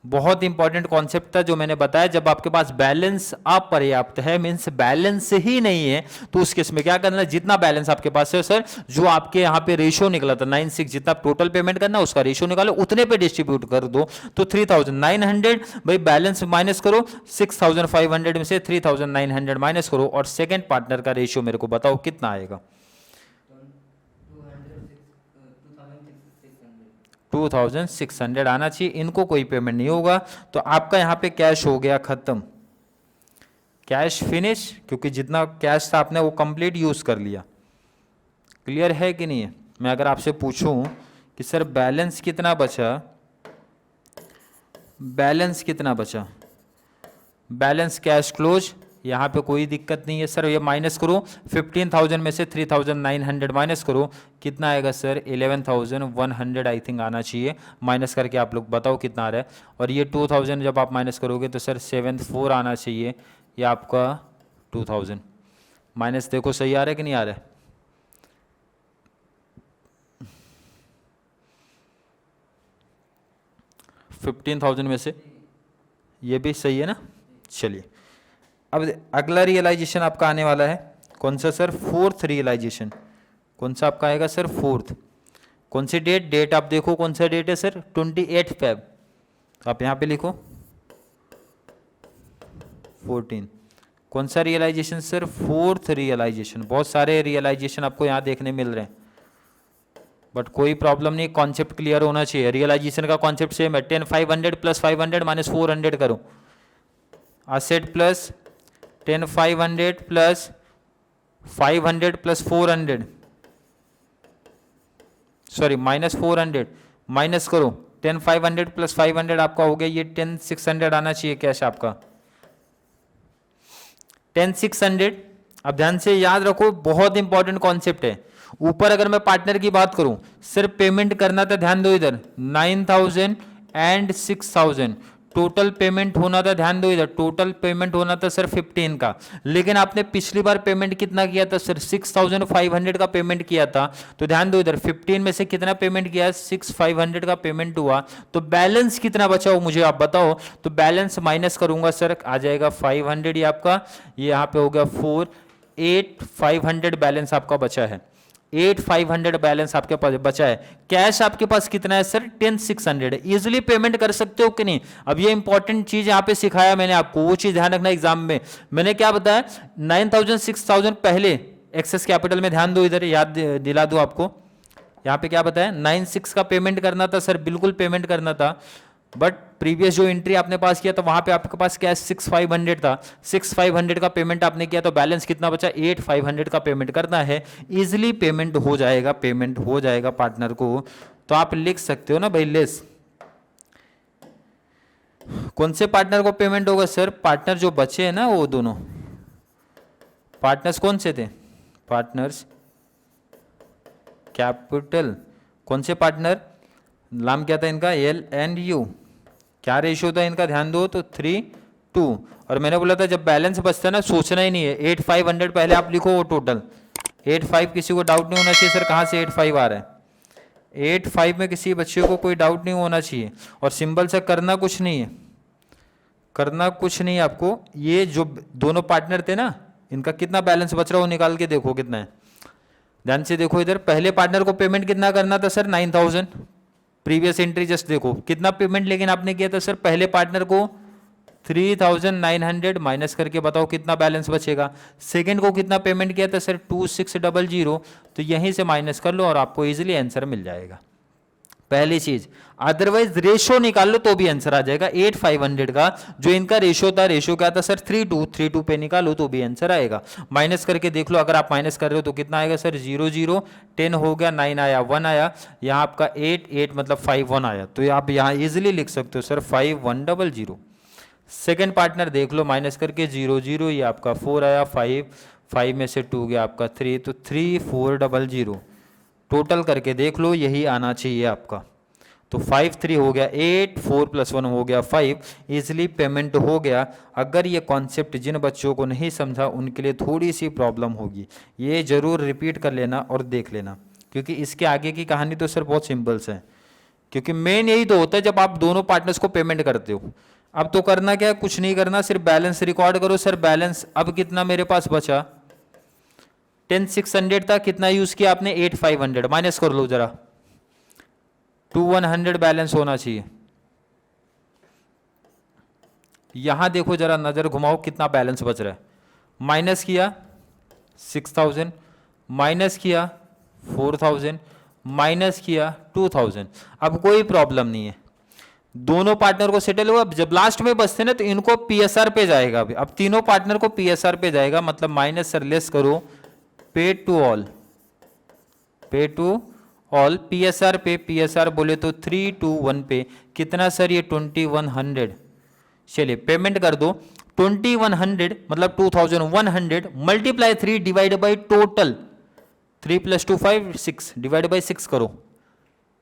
बहुत इंपॉर्टेंट कॉन्सेप्ट था जो मैंने बताया, जब आपके पास बैलेंस अपर्याप्त है, मींस बैलेंस ही नहीं है, तो उस केस में क्या करना है, जितना बैलेंस आपके पास है सर, जो आपके यहाँ पे रेशियो निकला था 96, जितना टोटल पेमेंट करना उसका रेशियो निकालो, उतने पे डिस्ट्रीब्यूट कर दो। तो 3900 भाई बैलेंस माइनस करो, 6500 में से 3900 माइनस करो, और सेकेंड पार्टनर का रेशियो मेरे को बताओ कितना आएगा, 2600 आना चाहिए, इनको कोई पेमेंट नहीं होगा। तो आपका यहाँ पे कैश हो गया खत्म, कैश फिनिश, क्योंकि जितना कैश था आपने वो कंप्लीट यूज कर लिया। क्लियर है कि नहीं है। मैं अगर आपसे पूछूं कि सर बैलेंस कितना बचा, बैलेंस कितना बचा, बैलेंस कैश क्लोज, यहाँ पे कोई दिक्कत नहीं है सर, ये माइनस करो, 15000 में से 3900 माइनस करो, कितना आएगा सर 11100 आई थिंक आना चाहिए, माइनस करके आप लोग बताओ कितना आ रहा है। और ये 2000 जब आप माइनस करोगे तो सर 74 आना चाहिए, ये आपका 2000 माइनस, देखो सही आ रहा है कि नहीं आ रहा है। $15,000 में से ये भी सही है ना। चलिए अब अगला रियलाइजेशन आपका आने वाला है, कौन सा सर, फोर्थ रियलाइजेशन। कौन सा आपका आएगा सर, फोर्थ। कौन सी डेट, डेट आप देखो कौन सा डेट है सर, 28 Feb, आप यहाँ पे लिखो 14। कौन सा रियलाइजेशन सर, फोर्थ रियलाइजेशन। बहुत सारे रियलाइजेशन आपको यहाँ देखने मिल रहे हैं, बट कोई प्रॉब्लम नहीं, कॉन्सेप्ट क्लियर होना चाहिए। रियलाइजेशन का कॉन्सेप्ट सेम है, 10,500 + 500 - 400 करो, असेट प्लस 10,500 + 500 + 400, सॉरी -400 माइनस करो, 10,500 + 500 आपका हो गया, ये 10,600 आना चाहिए कैश आपका, 10,600। अब ध्यान से याद रखो, बहुत इंपॉर्टेंट कॉन्सेप्ट है, ऊपर अगर मैं पार्टनर की बात करूं, सिर्फ पेमेंट करना था, ध्यान दो इधर 9,000 एंड 6,000 टोटल पेमेंट होना था, ध्यान दो इधर टोटल पेमेंट होना था सर 15 का, लेकिन आपने पिछली बार पेमेंट कितना किया था सर 6,500 का पेमेंट किया था। तो ध्यान दो इधर 15 में से कितना पेमेंट किया, 6,500 का पेमेंट हुआ, तो बैलेंस कितना बचा हो मुझे आप बताओ। तो बैलेंस माइनस करूंगा सर, आ जाएगा 500, ये आपका ये यहाँ पे हो गया 4,8,500 बैलेंस आपका बचा है, 8,500 बैलेंस आपके पास बचा है। कैश आपके पास कितना है सर 10,600 है। इजिली पेमेंट कर सकते हो कि नहीं। अब ये इंपॉर्टेंट चीज यहाँ पे सिखाया मैंने आपको, वो चीज ध्यान रखना एग्जाम में। मैंने क्या बताया 9,000 6,000 पहले एक्सेस कैपिटल में, ध्यान दो इधर, याद दिला दूं आपको, यहाँ पे क्या बताया 9,600 का पेमेंट करना था सर, बिल्कुल पेमेंट करना था, बट प्रीवियस जो एंट्री आपने पास किया था वहां पे आपके पास कैश 6,500 था, 6,500 का पेमेंट आपने किया, तो बैलेंस कितना बचा 8,500 का पेमेंट करना है। इजिली पेमेंट हो जाएगा, पेमेंट हो जाएगा पार्टनर को। तो आप लिख सकते हो ना भाई लेस। कौन से पार्टनर को पेमेंट होगा सर, पार्टनर जो बचे हैं ना वो दोनों पार्टनर्स कौन से थे, पार्टनर्स कैपिटल, कौन से पार्टनर, नाम क्या था इनका, एल एंड यू, क्या रेशियो था इनका, ध्यान दो तो 3:2। और मैंने बोला था जब बैलेंस बचता है ना सोचना ही नहीं है, 8,500 पहले आप लिखो वो टोटल 8,500, किसी को डाउट नहीं होना चाहिए सर कहाँ से 8,500 आ रहा है, 8,500 में किसी बच्चे को कोई डाउट नहीं होना चाहिए। और सिंबल से करना कुछ नहीं है, करना कुछ नहीं है आपको। ये जो दोनों पार्टनर थे ना इनका कितना बैलेंस बच रहा है वो निकाल के देखो कितना है, ध्यान से देखो इधर। पहले पार्टनर को पेमेंट कितना करना था सर 9,000, प्रीवियस एंट्री जस्ट देखो कितना पेमेंट लेकिन आपने किया था सर पहले पार्टनर को 3,900 माइनस करके बताओ कितना बैलेंस बचेगा। सेकंड को कितना पेमेंट किया था सर 2,600, तो यहीं से माइनस कर लो और आपको इजीली आंसर मिल जाएगा, पहली चीज। अदरवाइज रेशो निकाल लो तो भी आंसर आ जाएगा। 8,500 का जो इनका रेशो था, रेशो क्या था सर 3:2 पे निकालो तो भी आंसर आएगा। माइनस करके देख लो, अगर आप माइनस कर रहे हो तो कितना आएगा सर 0 0 10 हो गया, 9 आया, 1 आया, यहाँ आपका 8 8 मतलब 5 1 आया, तो आप यहाँ इजिली लिख सकते हो सर 5,100। सेकेंड पार्टनर देख लो माइनस करके 0 0, ये आपका 4 आया, 5 में से 2 गया आपका 3, तो 3,400 टोटल करके देख लो, यही आना चाहिए आपका। तो 5 3 हो गया 8, 4 + 1 हो गया 5, इजिली पेमेंट हो गया। अगर ये कॉन्सेप्ट जिन बच्चों को नहीं समझा उनके लिए थोड़ी सी प्रॉब्लम होगी, ये जरूर रिपीट कर लेना और देख लेना, क्योंकि इसके आगे की कहानी तो सर बहुत सिंपल्स है। क्योंकि मेन यही तो होता है जब आप दोनों पार्टनर्स को पेमेंट करते हो। अब तो करना क्या है, कुछ नहीं करना, सिर्फ बैलेंस रिकॉर्ड करो। सर बैलेंस अब कितना मेरे पास बचा, 10,600 था, कितना यूज किया आपने 8,500, माइनस कर लो जरा, 2,100 बैलेंस होना चाहिए। यहां देखो जरा नजर घुमाओ कितना बैलेंस बच रहा है। माइनस किया 6,000, माइनस किया 4,000, माइनस किया 2,000। अब कोई प्रॉब्लम नहीं है, दोनों पार्टनर को सेटल हुआ। जब लास्ट में बचते ना तो इनको पीएसआर पे जाएगा। अभी अब तीनों पार्टनर को पीएसआर पे जाएगा, मतलब माइनस सर लेस करो, पे टू ऑल, पे टू ऑल, पीएसआर पे, पीएसआर बोले तो 3:1 पे कितना सर ये 2,100। चलिए पेमेंट कर दो, 2,100 मतलब 2,100 multiply 3 divide by total, 3 + 2 5 6 divide by 6 करो,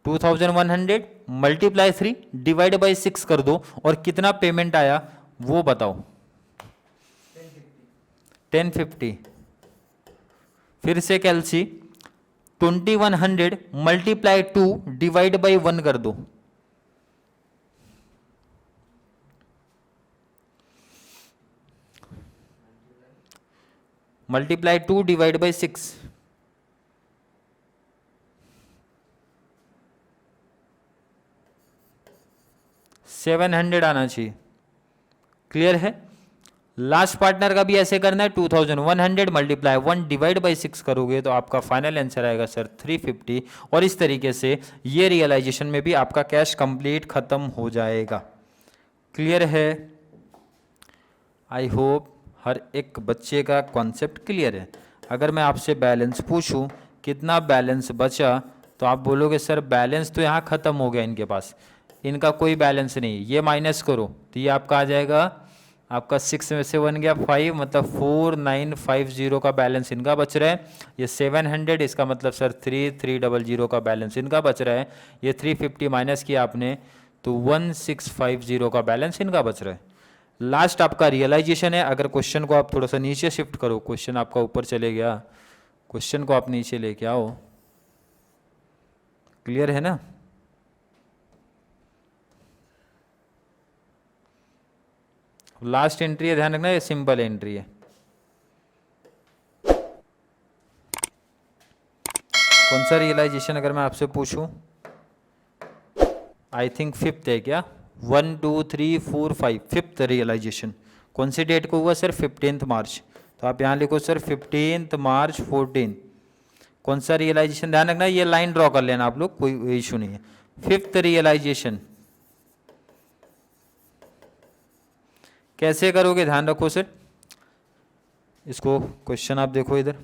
2,100 मल्टीप्लाई 3 डिवाइड बाई 6 कर दो और कितना पेमेंट आया वो बताओ। 1050। फिर से कैलसी 2,100 मल्टीप्लाई 2 डिवाइड बाई 1 कर दो, मल्टीप्लाई 2 डिवाइड बाई 6, 700 आना चाहिए। क्लियर है। लास्ट पार्टनर का भी ऐसे करना है, 2,100 मल्टीप्लाई 1 डिवाइड बाई 6 करोगे तो आपका फाइनल आंसर आएगा सर 350। और इस तरीके से ये रियलाइजेशन में भी आपका कैश कंप्लीट खत्म हो जाएगा। क्लियर है। आई होप हर एक बच्चे का कॉन्सेप्ट क्लियर है। अगर मैं आपसे बैलेंस पूछूं कितना बैलेंस बचा तो आप बोलोगे सर बैलेंस तो यहाँ खत्म हो गया, इनके पास इनका कोई बैलेंस नहीं, ये माइनस करो तो ये आपका आ जाएगा आपका 6 में से 1 गया 5, मतलब 4950 का बैलेंस इनका बच रहा है। ये 700, इसका मतलब सर 3300 का बैलेंस इनका बच रहा है। ये 350 माइनस किया आपने तो 1650 का बैलेंस इनका बच रहा है। लास्ट आपका रियलाइजेशन है। अगर क्वेश्चन को आप थोड़ा सा नीचे शिफ्ट करो, क्वेश्चन आपका ऊपर चले गया, क्वेश्चन को आप नीचे लेके आओ, क्लियर है ना। लास्ट एंट्री है, ध्यान रखना, ये सिंपल एंट्री है। कौन सा रियलाइजेशन अगर मैं आपसे पूछूं, आई थिंक 5th है क्या, 1 2 3 4 5, 5th रियलाइजेशन। कौन सी डेट को हुआ सर, 15 मार्च। तो आप यहाँ लिखो सर 15 मार्च 14। कौन सा रियलाइजेशन, ध्यान रखना ये लाइन ड्रॉ कर लेना आप लोग, कोई इशू नहीं है। 5th रियलाइजेशन कैसे करोगे, ध्यान रखो सर। इसको क्वेश्चन आप देखो इधर,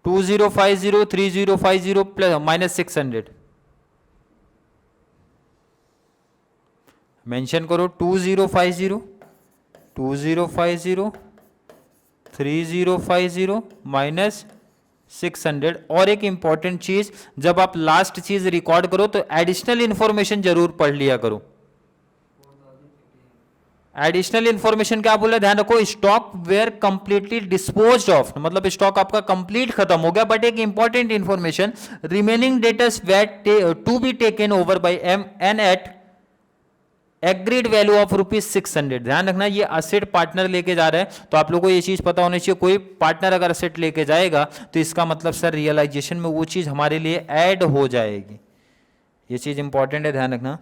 2050 3050 प्लस माइनस 600 मेंशन करो। 2050 3050 माइनस 600। और एक इंपॉर्टेंट चीज, जब आप लास्ट चीज रिकॉर्ड करो तो एडिशनल इंफॉर्मेशन जरूर पढ़ लिया करो। एडिशनल इंफॉर्मेशन क्या बोला, ध्यान रखो, stock were completely disposed of, मतलब स्टॉक आपका कंप्लीट खत्म हो गया। बट एक important information, remaining debtors were to be taken over by M N at agreed value of ₹600। ध्यान रखना ये असेट पार्टनर लेके जा रहा है, तो आप लोगों को ये चीज पता होनी चाहिए, कोई पार्टनर अगर असेट लेके जाएगा तो इसका मतलब सर रियलाइजेशन में वो चीज हमारे लिए ऐड हो जाएगी। ये चीज इंपॉर्टेंट है, ध्यान रखना।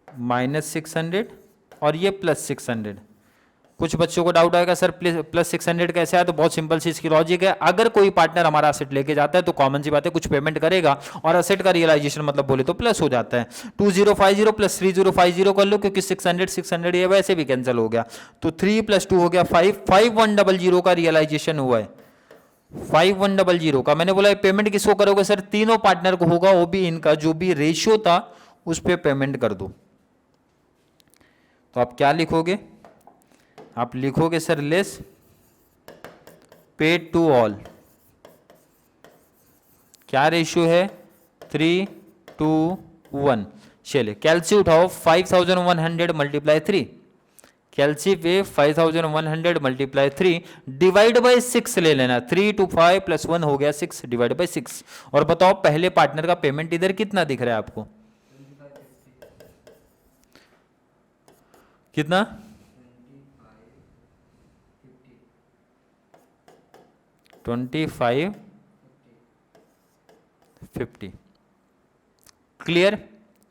-600 और ये +600। कुछ बच्चों को डाउट आएगा सर +600 कैसे आया, तो बहुत सिंपल सी इसकी लॉजिक है। अगर कोई पार्टनर हमारा असेट लेके जाता है तो कॉमन सी बात है कुछ पेमेंट करेगा और असेट का रियलाइजेशन मतलब बोले तो प्लस हो जाता है। 2050 + 3050 कर लो, क्योंकि 600 ये वैसे भी कैंसिल हो गया, तो 3 + 2 हो गया 5, 5100 का रियलाइजेशन हुआ है। 5100 का मैंने बोला पेमेंट किसको करोगे सर, तीनों पार्टनर को होगा, वो भी इनका जो भी रेशियो था उस पर पेमेंट कर दो। तो आप क्या लिखोगे, आप लिखोगे sir less paid to all. क्या रेशियो है, 3:1। चलिए कैलसी उठाओ, 5100 × 3, कैलसी पे 5100 × 3 डिवाइड बाय 6 ले लेना। 3 2 5 + 1 हो गया 6 डिवाइड बाय 6। और बताओ पहले पार्टनर का पेमेंट इधर कितना दिख रहा है आपको, कितना, 2550। क्लियर।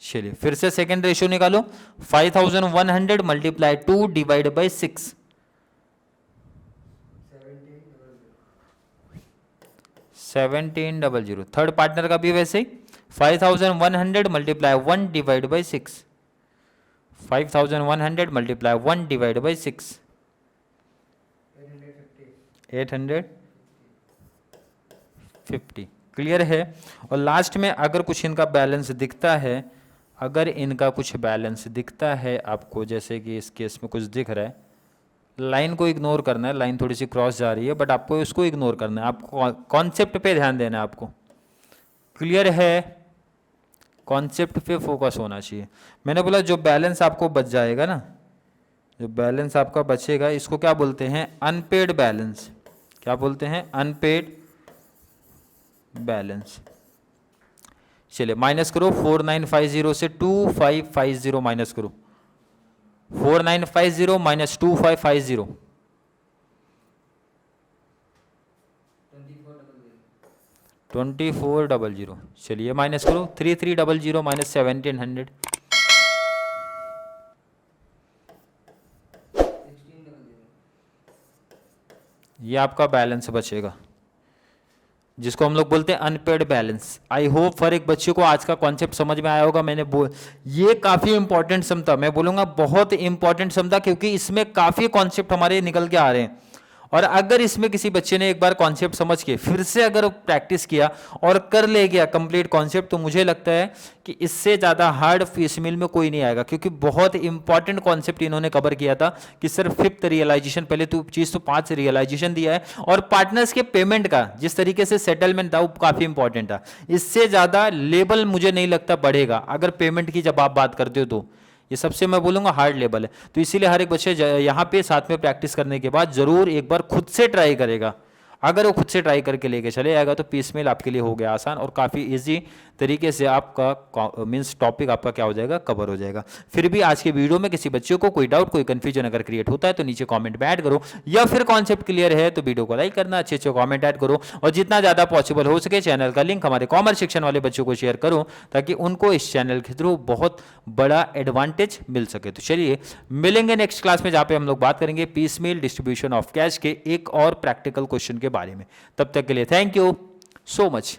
चलिए फिर से सेकेंड रेशियो निकालो, 5100 × 2 डिवाइड बाय 6, 1700। थर्ड पार्टनर का भी वैसे ही 5100 × 1 divide by 6, 5100 × 1 divide by 6, 850। Clear है। और लास्ट में अगर कुछ इनका बैलेंस दिखता है, अगर इनका कुछ बैलेंस दिखता है आपको, जैसे कि इस केस में कुछ दिख रहा है, लाइन को इग्नोर करना है, लाइन थोड़ी सी क्रॉस जा रही है बट आपको उसको इग्नोर करना है, आपको कॉन्सेप्ट पे ध्यान देना है आपको। क्लियर है, कॉन्सेप्ट पे फोकस होना चाहिए। मैंने बोला जो बैलेंस आपको बच जाएगा ना, जो बैलेंस आपका बचेगा इसको क्या बोलते हैं, अनपेड बैलेंस। क्या बोलते हैं, अनपेड बैलेंस। चलिए माइनस करो, 4950 से 2550 माइनस करो, 4950 माइनस 2550, 2400। चलिए माइनस करो, 3300 माइनस 1700, ये आपका बैलेंस बचेगा, जिसको हम लोग बोलते हैं अनपेड बैलेंस। आई होप हर एक बच्चे को आज का कॉन्सेप्ट समझ में आया होगा। ये काफ़ी इंपॉर्टेंट सम था, मैं बोलूँगा बहुत इंपॉर्टेंट सम था, क्योंकि इसमें काफ़ी कॉन्सेप्ट हमारे निकल के आ रहे हैं। और अगर इसमें किसी बच्चे ने एक बार कॉन्सेप्ट समझ के फिर से अगर प्रैक्टिस किया और कर ले गया कंप्लीट कॉन्सेप्ट, तो मुझे लगता है कि इससे ज़्यादा हार्ड फीसमेल में कोई नहीं आएगा, क्योंकि बहुत इंपॉर्टेंट कॉन्सेप्ट इन्होंने कवर किया था कि सर फिफ्थ रियलाइजेशन, पहले तो चीज़ तो 5 रियलाइजेशन दिया है, और पार्टनर्स के पेमेंट का जिस तरीके से सेटलमेंट था वो काफ़ी इंपॉर्टेंट था। इससे ज़्यादा लेवल मुझे नहीं लगता बढ़ेगा अगर पेमेंट की जब आप बात करते हो तो। ये सबसे मैं बोलूँगा हार्ड लेवल है। तो इसीलिए हर एक बच्चे यहाँ पे साथ में प्रैक्टिस करने के बाद जरूर एक बार खुद से ट्राई करेगा। अगर वो खुद से ट्राई करके लेके चले जाएगा तो पीसमेल आपके लिए हो गया आसान, और काफ़ी इजी तरीके से आपका मीन्स टॉपिक आपका क्या हो जाएगा, कवर हो जाएगा। फिर भी आज के वीडियो में किसी बच्चे को कोई डाउट, कोई कंफ्यूजन अगर क्रिएट होता है तो नीचे कमेंट में ऐड करो, या फिर कॉन्सेप्ट क्लियर है तो वीडियो को लाइक करना, अच्छे अच्छे कमेंट ऐड करो, और जितना ज़्यादा पॉसिबल हो सके चैनल का लिंक हमारे कॉमर्स सेक्शन वाले बच्चों को शेयर करो, ताकि उनको इस चैनल के थ्रू बहुत बड़ा एडवांटेज मिल सके। तो चलिए मिलेंगे नेक्स्ट क्लास में, जहाँ पे हम लोग बात करेंगे पीसमेल डिस्ट्रीब्यूशन ऑफ कैश के एक और प्रैक्टिकल क्वेश्चन के बारे में। तब तक के लिए थैंक यू सो मच।